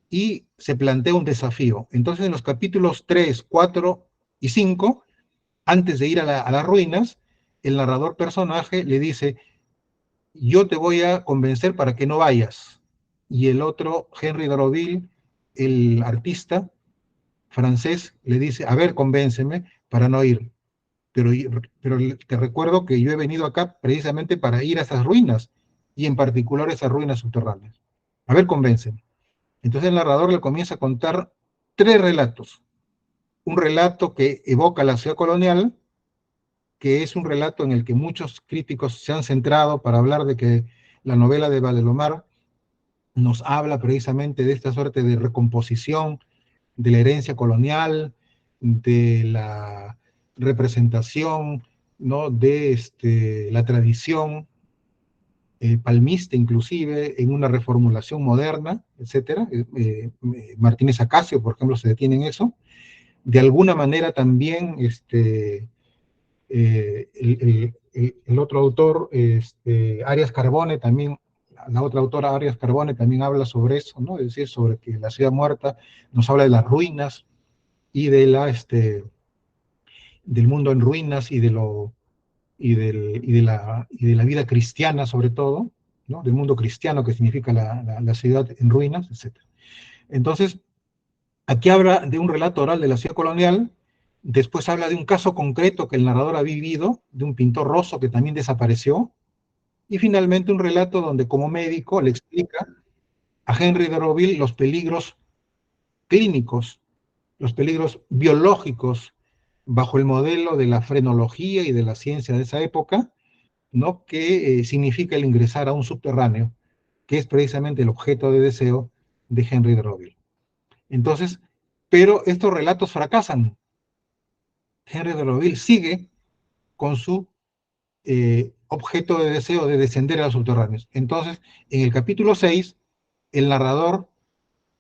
y se plantea un desafío. Entonces, en los capítulos 3, 4 y 5, antes de ir a las ruinas, el narrador personaje le dice: yo te voy a convencer para que no vayas. Y el otro, Henry d'Orville, el artista francés, le dice: a ver, convénceme para no ir. Pero te recuerdo que yo he venido acá precisamente para ir a esas ruinas, y en particular a esas ruinas subterráneas. A ver, convénceme. Entonces el narrador le comienza a contar 3 relatos. Un relato que evoca la ciudad colonial, que es un relato en el que muchos críticos se han centrado para hablar de que la novela de Vallelomar nos habla precisamente de esta suerte de recomposición de la herencia colonial, de la representación, ¿no?, de la tradición palmista, inclusive en una reformulación moderna, etcétera. Martínez Acacio, por ejemplo, se detiene en eso. De alguna manera también el otro autor, Arias Carbone, también, la otra autora, Arias Carbone, también habla sobre eso, ¿no? Es decir, sobre que la ciudad muerta nos habla de las ruinas y del mundo en ruinas y de lo de la vida cristiana sobre todo, ¿no? Del mundo cristiano, que significa la ciudad en ruinas, etc. Entonces, aquí habla de un relato oral de la ciudad colonial, después habla de un caso concreto que el narrador ha vivido, de un pintor roso que también desapareció, y finalmente un relato donde como médico le explica a Henry de Roville los peligros clínicos, los peligros biológicos bajo el modelo de la frenología y de la ciencia de esa época, ¿no? Que significa el ingresar a un subterráneo, que es precisamente el objeto de deseo de Henry de Roville. Entonces, pero estos relatos fracasan. Henry de Roville sigue con su objeto de deseo de descender a los subterráneos. Entonces, en el capítulo 6, el narrador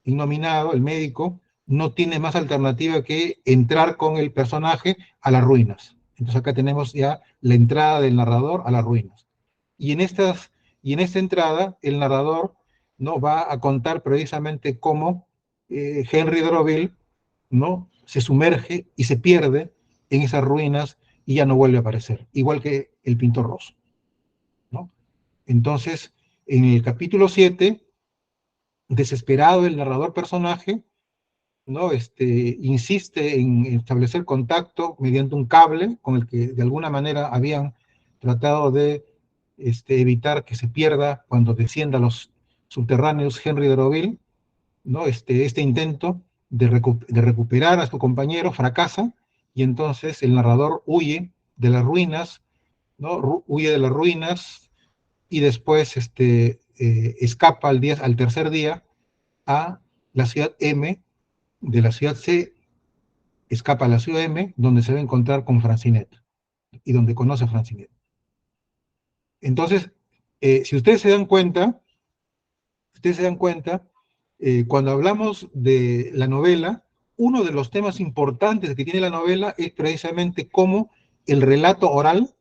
innominado, el médico, no tiene más alternativa que entrar con el personaje a las ruinas. Entonces acá tenemos ya la entrada del narrador a las ruinas. Y en esta entrada, el narrador no va a contar precisamente cómo Henry de Roville, ¿no? Se sumerge y se pierde en esas ruinas y ya no vuelve a aparecer, igual que el pintor roso, ¿no? Entonces, en el capítulo 7, desesperado el narrador personaje, ¿no? Insiste en establecer contacto mediante un cable con el que de alguna manera habían tratado de evitar que se pierda cuando descienda a los subterráneos Henry de Roville, ¿no? Este intento de recuperar a su compañero fracasa, y entonces el narrador huye de las ruinas, ¿no? Huye de las ruinas y después escapa al tercer día a la ciudad M. De la ciudad C escapa a la ciudad M, donde se va a encontrar con Francinet y donde conoce a Francinet. Entonces, si ustedes se dan cuenta, cuando hablamos de la novela, uno de los temas importantes que tiene la novela es precisamente cómo el relato oral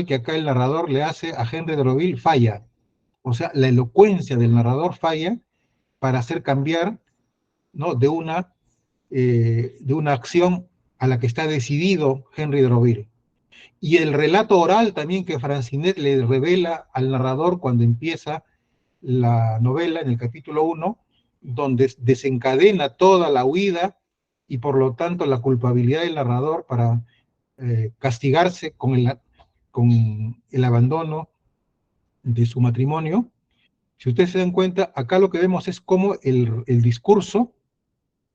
que acá el narrador le hace a Henry de Roville falla. O sea, la elocuencia del narrador falla para hacer cambiar, ¿no? de una acción a la que está decidido Henry de Roville. Y el relato oral también que Francinet le revela al narrador cuando empieza la novela en el capítulo 1, donde desencadena toda la huida y por lo tanto la culpabilidad del narrador para castigarse con el abandono de su matrimonio. Si ustedes se dan cuenta, acá lo que vemos es cómo el discurso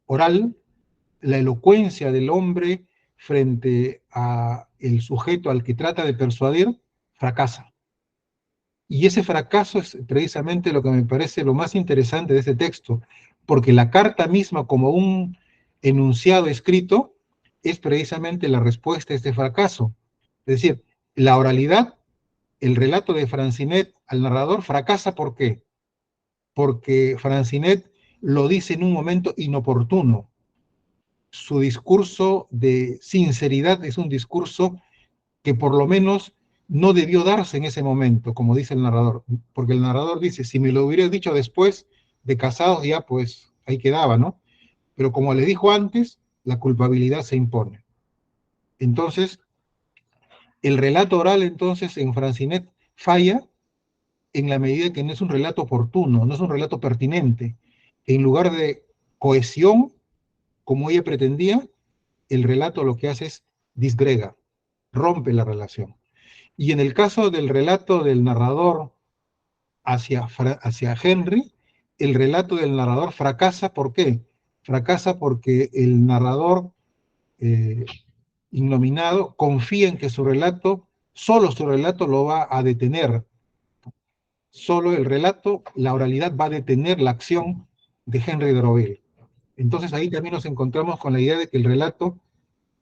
oral, la elocuencia del hombre frente a el sujeto al que trata de persuadir, fracasa. Y ese fracaso es precisamente lo que me parece lo más interesante de este texto, porque la carta misma como un enunciado escrito es precisamente la respuesta a este fracaso. Es decir, la oralidad, el relato de Francinet al narrador fracasa. ¿Por qué? Porque Francinet lo dice en un momento inoportuno. Su discurso de sinceridad es un discurso que por lo menos no debió darse en ese momento, como dice el narrador, porque el narrador dice, si me lo hubiera dicho después de casados, ya pues ahí quedaba, ¿no? Pero como le dijo antes, la culpabilidad se impone. Entonces, el relato oral entonces en Francinet falla en la medida que no es un relato oportuno, no es un relato pertinente. En lugar de cohesión, como ella pretendía, el relato lo que hace es disgrega, rompe la relación. Y en el caso del relato del narrador hacia Henry, el relato del narrador fracasa. ¿Por qué? Fracasa porque el narrador innominado confía en que solo su relato lo va a detener. Solo el relato, la oralidad va a detener la acción de Henry de Roville. Entonces ahí también nos encontramos con la idea de que el relato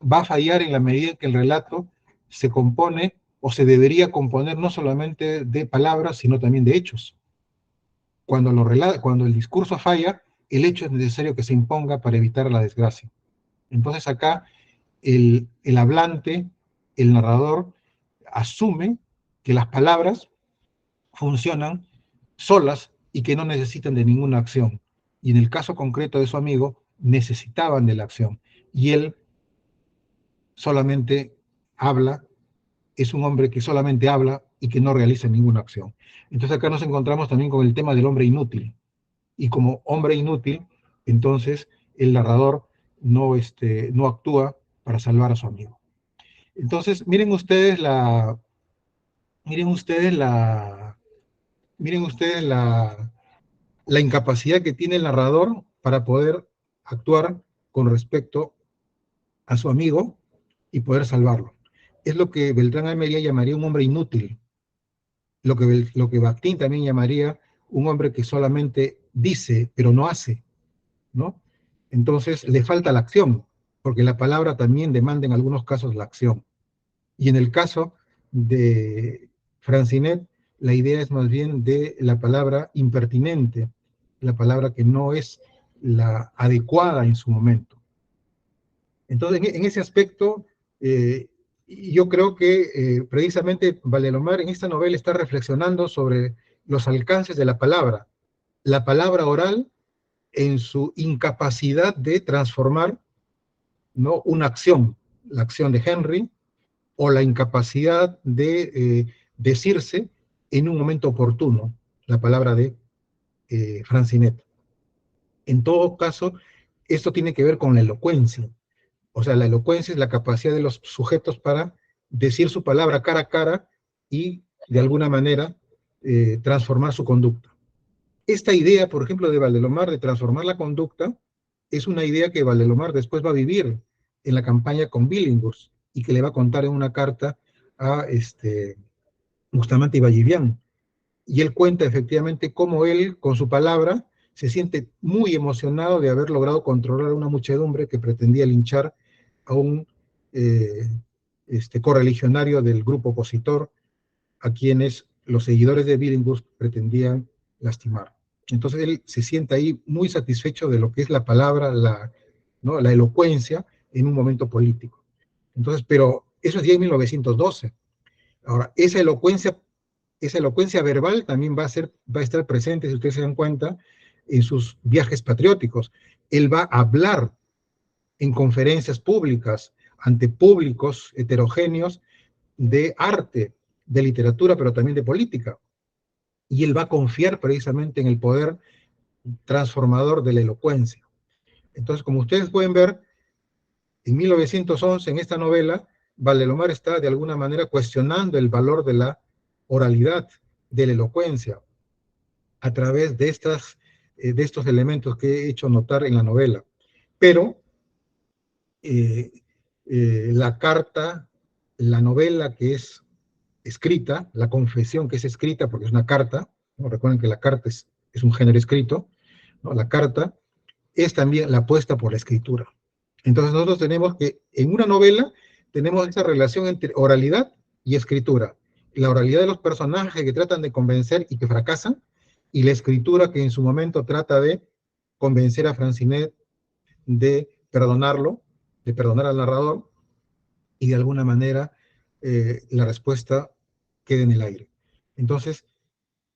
va a fallar en la medida en que el relato se compone o se debería componer no solamente de palabras, sino también de hechos. Cuando el discurso falla, el hecho es necesario que se imponga para evitar la desgracia. Entonces acá el hablante, el narrador, asume que las palabras funcionan solas y que no necesitan de ninguna acción. Y en el caso concreto de su amigo, necesitaban de la acción. Y él solamente habla, es un hombre que solamente habla y que no realiza ninguna acción. Entonces acá nos encontramos también con el tema del hombre inútil. Y como hombre inútil, entonces el narrador no actúa para salvar a su amigo. Entonces, miren ustedes la incapacidad que tiene el narrador para poder actuar con respecto a su amigo y poder salvarlo. Es lo que Beltrán Almería llamaría un hombre inútil, lo que Bakhtin también llamaría un hombre que solamente dice, pero no hace, ¿no? Entonces le falta la acción, porque la palabra también demanda en algunos casos la acción. Y en el caso de Francinet, la idea es más bien de la palabra impertinente, la palabra que no es la adecuada en su momento. Entonces, en ese aspecto, yo creo que precisamente Valdemar en esta novela está reflexionando sobre los alcances de la palabra oral en su incapacidad de transformar, ¿no?, una acción, la acción de Henry, o la incapacidad de decirse en un momento oportuno, la palabra de Francinet. En todo caso, esto tiene que ver con la elocuencia. O sea, la elocuencia es la capacidad de los sujetos para decir su palabra cara a cara y, de alguna manera, transformar su conducta. Esta idea, por ejemplo, de Valdemar de transformar la conducta, es una idea que Valdemar después va a vivir en la campaña con Billinghurst y que le va a contar en una carta a Bustamante y Vallivian. Y él cuenta efectivamente cómo él, con su palabra, se siente muy emocionado de haber logrado controlar a una muchedumbre que pretendía linchar a un correligionario del grupo opositor, a quienes los seguidores de Billinghurst pretendían lastimar. Entonces él se siente ahí muy satisfecho de lo que es la palabra, ¿no?, la elocuencia en un momento político. Entonces, pero eso es ya en 1912. Ahora, esa elocuencia verbal también va a estar presente, si ustedes se dan cuenta, en sus viajes patrióticos. Él va a hablar en conferencias públicas, ante públicos heterogéneos, de arte, de literatura, pero también de política. Y él va a confiar precisamente en el poder transformador de la elocuencia. Entonces, como ustedes pueden ver, en 1911, en esta novela, Valdemar está de alguna manera cuestionando el valor de la oralidad, de la elocuencia, a través de estos elementos que he hecho notar en la novela. Pero la carta, la novela que es escrita, la confesión que es escrita, porque es una carta, ¿no? Recuerden que la carta es un género escrito, ¿no? La carta es también la apuesta por la escritura. Entonces nosotros tenemos que, en una novela, tenemos esa relación entre oralidad y escritura. La oralidad de los personajes que tratan de convencer y que fracasan, y la escritura que en su momento trata de convencer a Francinet de perdonarlo, de perdonar al narrador, y de alguna manera la respuesta queda en el aire. Entonces,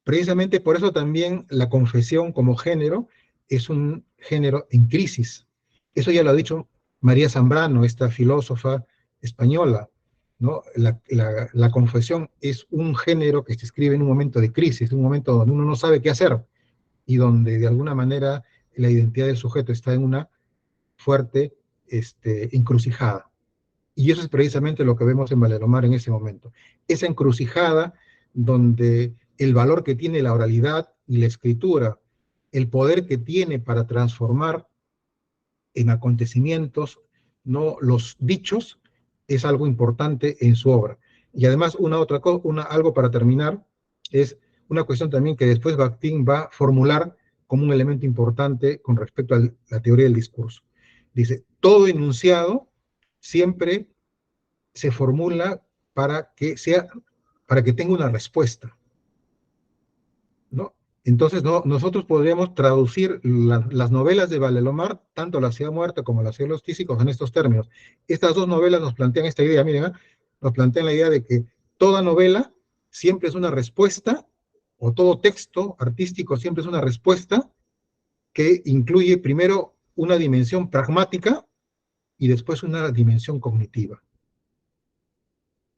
precisamente por eso también la confesión como género es un género en crisis. Eso ya lo ha dicho María Zambrano, esta filósofa española, ¿no? La confesión es un género que se escribe en un momento de crisis, un momento donde uno no sabe qué hacer y donde de alguna manera la identidad del sujeto está en una fuerte encrucijada. Y eso es precisamente lo que vemos en Valdemar en ese momento. Esa encrucijada donde el valor que tiene la oralidad y la escritura, el poder que tiene para transformar en acontecimientos, no los dichos, es algo importante en su obra. Y además, algo para terminar, es una cuestión también que después Bakhtin va a formular como un elemento importante con respecto a la teoría del discurso. Dice, todo enunciado siempre se formula para que tenga una respuesta, ¿no? Entonces, nosotros podríamos traducir las novelas de Valdemar, tanto La ciudad muerta como La ciudad de los tísicos, en estos términos. Estas dos novelas nos plantean esta idea, miren, nos plantean la idea de que toda novela siempre es una respuesta, o todo texto artístico siempre es una respuesta que incluye primero una dimensión pragmática y después una dimensión cognitiva.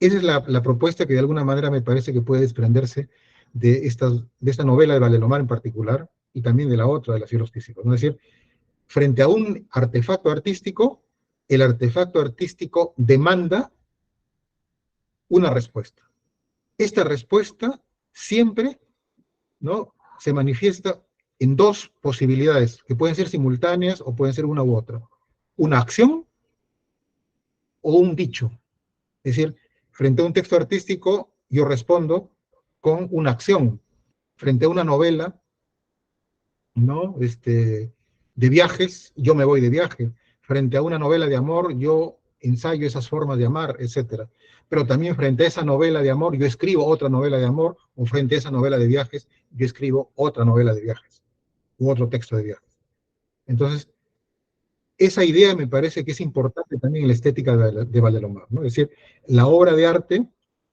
Esa es la propuesta que de alguna manera me parece que puede desprenderse de esta novela de Valdelomar en particular, y también de la otra, de los cielos físicos, ¿no? Es decir, frente a un artefacto artístico, el artefacto artístico demanda una respuesta. Esta respuesta siempre, ¿no?, se manifiesta en dos posibilidades, que pueden ser simultáneas o pueden ser una u otra. Una acción o un dicho. Es decir, frente a un texto artístico, yo respondo con una acción. Frente a una novela, ¿no?, de viajes, yo me voy de viaje. Frente a una novela de amor, yo ensayo esas formas de amar, etc. Pero también frente a esa novela de amor, yo escribo otra novela de amor, o frente a esa novela de viajes, yo escribo otra novela de viajes, u otro texto de viajes. Entonces, esa idea me parece que es importante también en la estética de Valdelomar, ¿no? Es decir, la obra de arte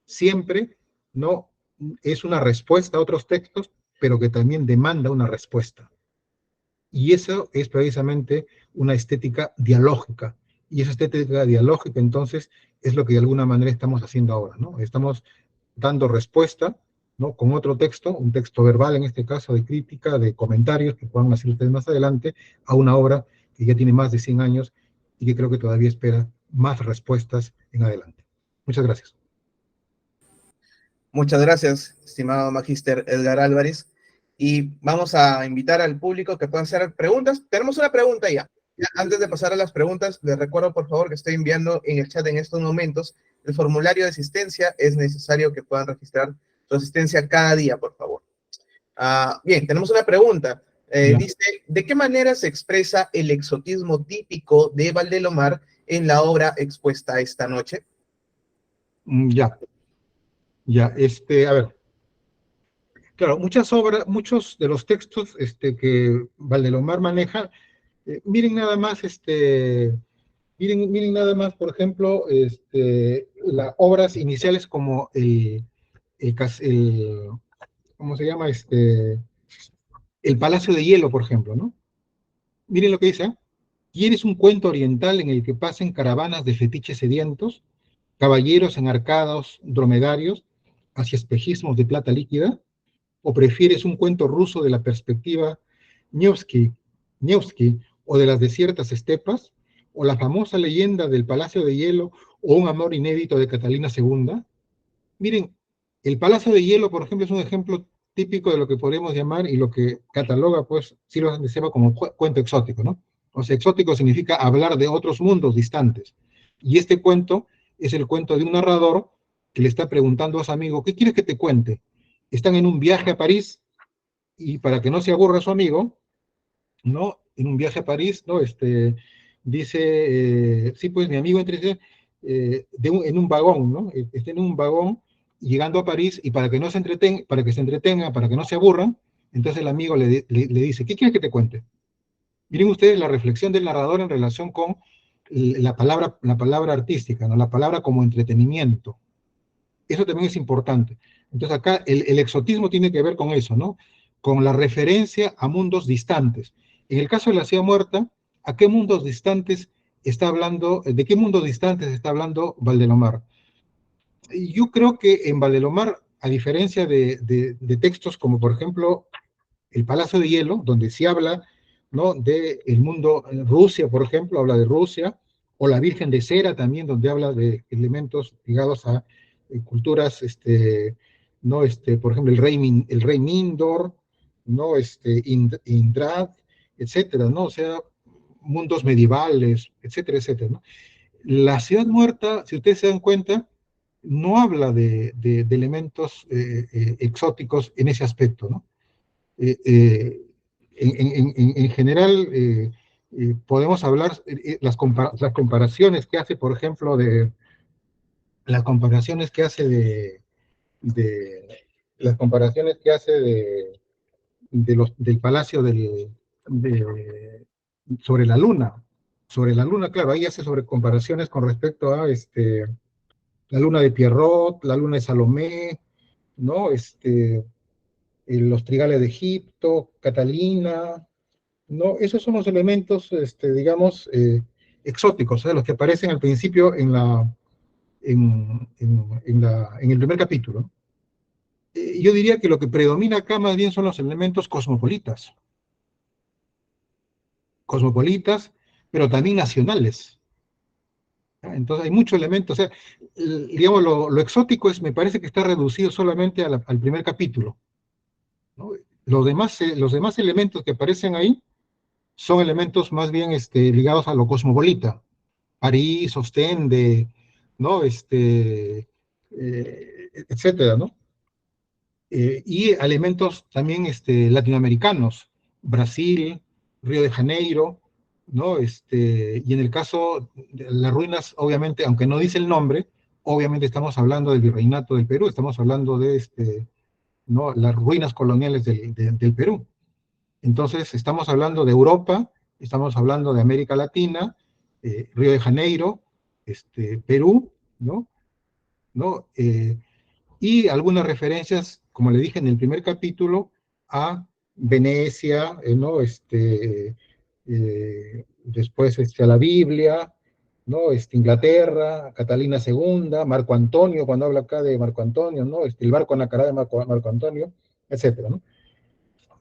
siempre, ¿no?, es una respuesta a otros textos, pero que también demanda una respuesta. Y eso es precisamente una estética dialógica. Y esa estética dialógica, entonces, es lo que de alguna manera estamos haciendo ahora, ¿no? Estamos dando respuesta, ¿no?, con otro texto, un texto verbal en este caso, de crítica, de comentarios que puedan hacer ustedes más adelante, a una obra que ya tiene más de 100 años y que creo que todavía espera más respuestas en adelante. Muchas gracias. Muchas gracias, estimado Magíster Edgar Álvarez. Y vamos a invitar al público que puedan hacer preguntas. Tenemos una pregunta ya. Antes de pasar a las preguntas, les recuerdo, por favor, que estoy enviando en el chat en estos momentos el formulario de asistencia. Es necesario que puedan registrar su asistencia cada día, por favor. Bien, tenemos una pregunta. Dice, ¿de qué manera se expresa el exotismo típico de Valdelomar en la obra expuesta esta noche? Ya, a ver. Claro, muchos de los textos que Valdelomar maneja, miren nada más, miren nada más, por ejemplo, las obras iniciales como ¿cómo se llama? El Palacio de Hielo, por ejemplo, ¿no? Miren lo que dice, ¿eh? ¿Quieres un cuento oriental en el que pasen caravanas de fetiches sedientos, caballeros enarcados, dromedarios, hacia espejismos de plata líquida? ¿O prefieres un cuento ruso de la perspectiva Nevsky, o de las desiertas estepas, o la famosa leyenda del Palacio de Hielo, o un amor inédito de Catalina II? Miren, el Palacio de Hielo, por ejemplo, es un ejemplo típico de lo que podemos llamar y lo que cataloga, pues, Silva de Seba como cuento exótico, ¿no? O sea, exótico significa hablar de otros mundos distantes. Y este cuento es el cuento de un narrador que le está preguntando a su amigo, ¿qué quieres que te cuente? Están en un viaje a París y para que no se aburra su amigo, ¿no? En un viaje a París, ¿no? Dice, sí, pues mi amigo en un vagón, ¿no? Está en un vagón llegando a París y para que no se entretenga, para que se entretenga, para que no se aburran, entonces el amigo le dice, ¿qué quieres que te cuente? Miren ustedes la reflexión del narrador en relación con la palabra artística, ¿no? La palabra como entretenimiento. Eso también es importante. Entonces acá el exotismo tiene que ver con eso, ¿no? Con la referencia a mundos distantes. En el caso de la ciudad muerta, ¿a qué mundos distantes está hablando, de qué mundos distantes está hablando Valdelomar? Yo creo que en Valdelomar, a diferencia de textos como por ejemplo El Palacio de Hielo, donde se habla, ¿no?, del mundo, Rusia, por ejemplo, habla de Rusia, o La Virgen de Cera también, donde habla de elementos ligados a culturas, ¿no? Por ejemplo, el rey Mindor, ¿no? Indrad, etcétera, ¿no? O sea, mundos medievales, etcétera, etcétera, ¿no? La Ciudad Muerta, si ustedes se dan cuenta, no habla de elementos exóticos en ese aspecto, ¿no? En general, podemos hablar, las comparaciones que hace, por ejemplo, las comparaciones que hace las comparaciones que hace del Palacio sobre la Luna. Sobre la Luna, claro, ahí hace sobre comparaciones con respecto a la Luna de Pierrot, la Luna de Salomé, ¿no? Los trigales de Egipto, Catalina, ¿no? Esos son los elementos, digamos, exóticos, los que aparecen al principio en el primer capítulo. Yo diría que lo que predomina acá más bien son los elementos cosmopolitas, pero también nacionales. Entonces hay muchos elementos, o sea, digamos, lo exótico me parece que está reducido solamente al primer capítulo, ¿no? Los demás elementos que aparecen ahí son elementos más bien ligados a lo cosmopolita, París, Ostende, ¿no? Etcétera, ¿no? Y elementos también latinoamericanos, Brasil, Río de Janeiro, ¿no? Y en el caso de las ruinas, obviamente, aunque no dice el nombre, obviamente estamos hablando del Virreinato del Perú, estamos hablando de ¿no? Las ruinas coloniales del Perú. Entonces, estamos hablando de Europa, estamos hablando de América Latina, Río de Janeiro, Perú, ¿no? ¿No? Y algunas referencias, como le dije en el primer capítulo, a Venecia, ¿no? Después a la Biblia, ¿no? Inglaterra, Catalina II, Marco Antonio, cuando habla acá de Marco Antonio, ¿no? El barco Nacará de Marco Antonio, etcétera, ¿no?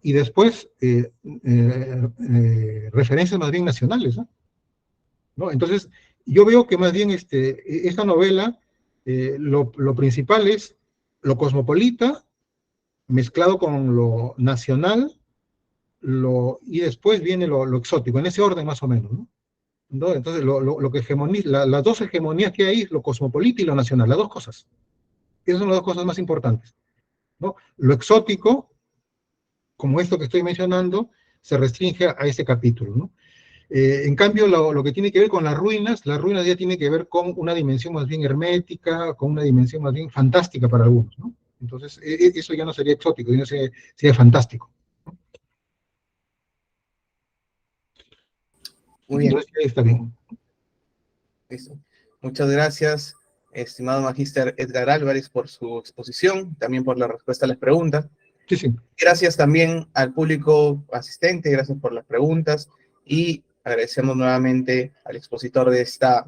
Y después referencias más bien nacionales, ¿no? ¿No? Entonces, yo veo que más bien esta novela, lo principal es lo cosmopolita, mezclado con lo nacional, y después viene lo exótico, en ese orden más o menos, ¿no? ¿No? Entonces, lo que hegemoniza, las dos hegemonías que hay es lo cosmopolita y lo nacional, las dos cosas. Esas son las dos cosas más importantes, ¿no? Lo exótico, como esto que estoy mencionando, se restringe a ese capítulo, ¿no? En cambio, lo que tiene que ver con las ruinas ya tiene que ver con una dimensión más bien hermética, con una dimensión más bien fantástica para algunos, ¿no? Entonces, eso ya no sería exótico, ya sería fantástico. Muy bien. Entonces, está bien. Listo. Muchas gracias, estimado magíster Edgar Álvarez, por su exposición, también por la respuesta a las preguntas. Sí, sí. Gracias también al público asistente, gracias por las preguntas y agradecemos nuevamente al expositor de esta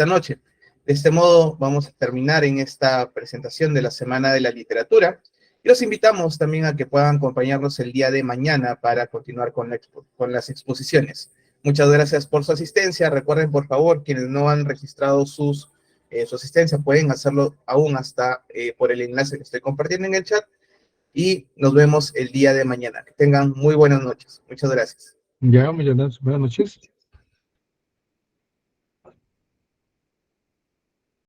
noche. De este modo vamos a terminar en esta presentación de la Semana de la Literatura y los invitamos también a que puedan acompañarnos el día de mañana para continuar con las exposiciones. Muchas gracias por su asistencia. Recuerden, por favor, quienes no han registrado su asistencia pueden hacerlo aún hasta por el enlace que estoy compartiendo en el chat. Y nos vemos el día de mañana. Que tengan muy buenas noches. Muchas gracias. Ya, muchas gracias. Buenas noches.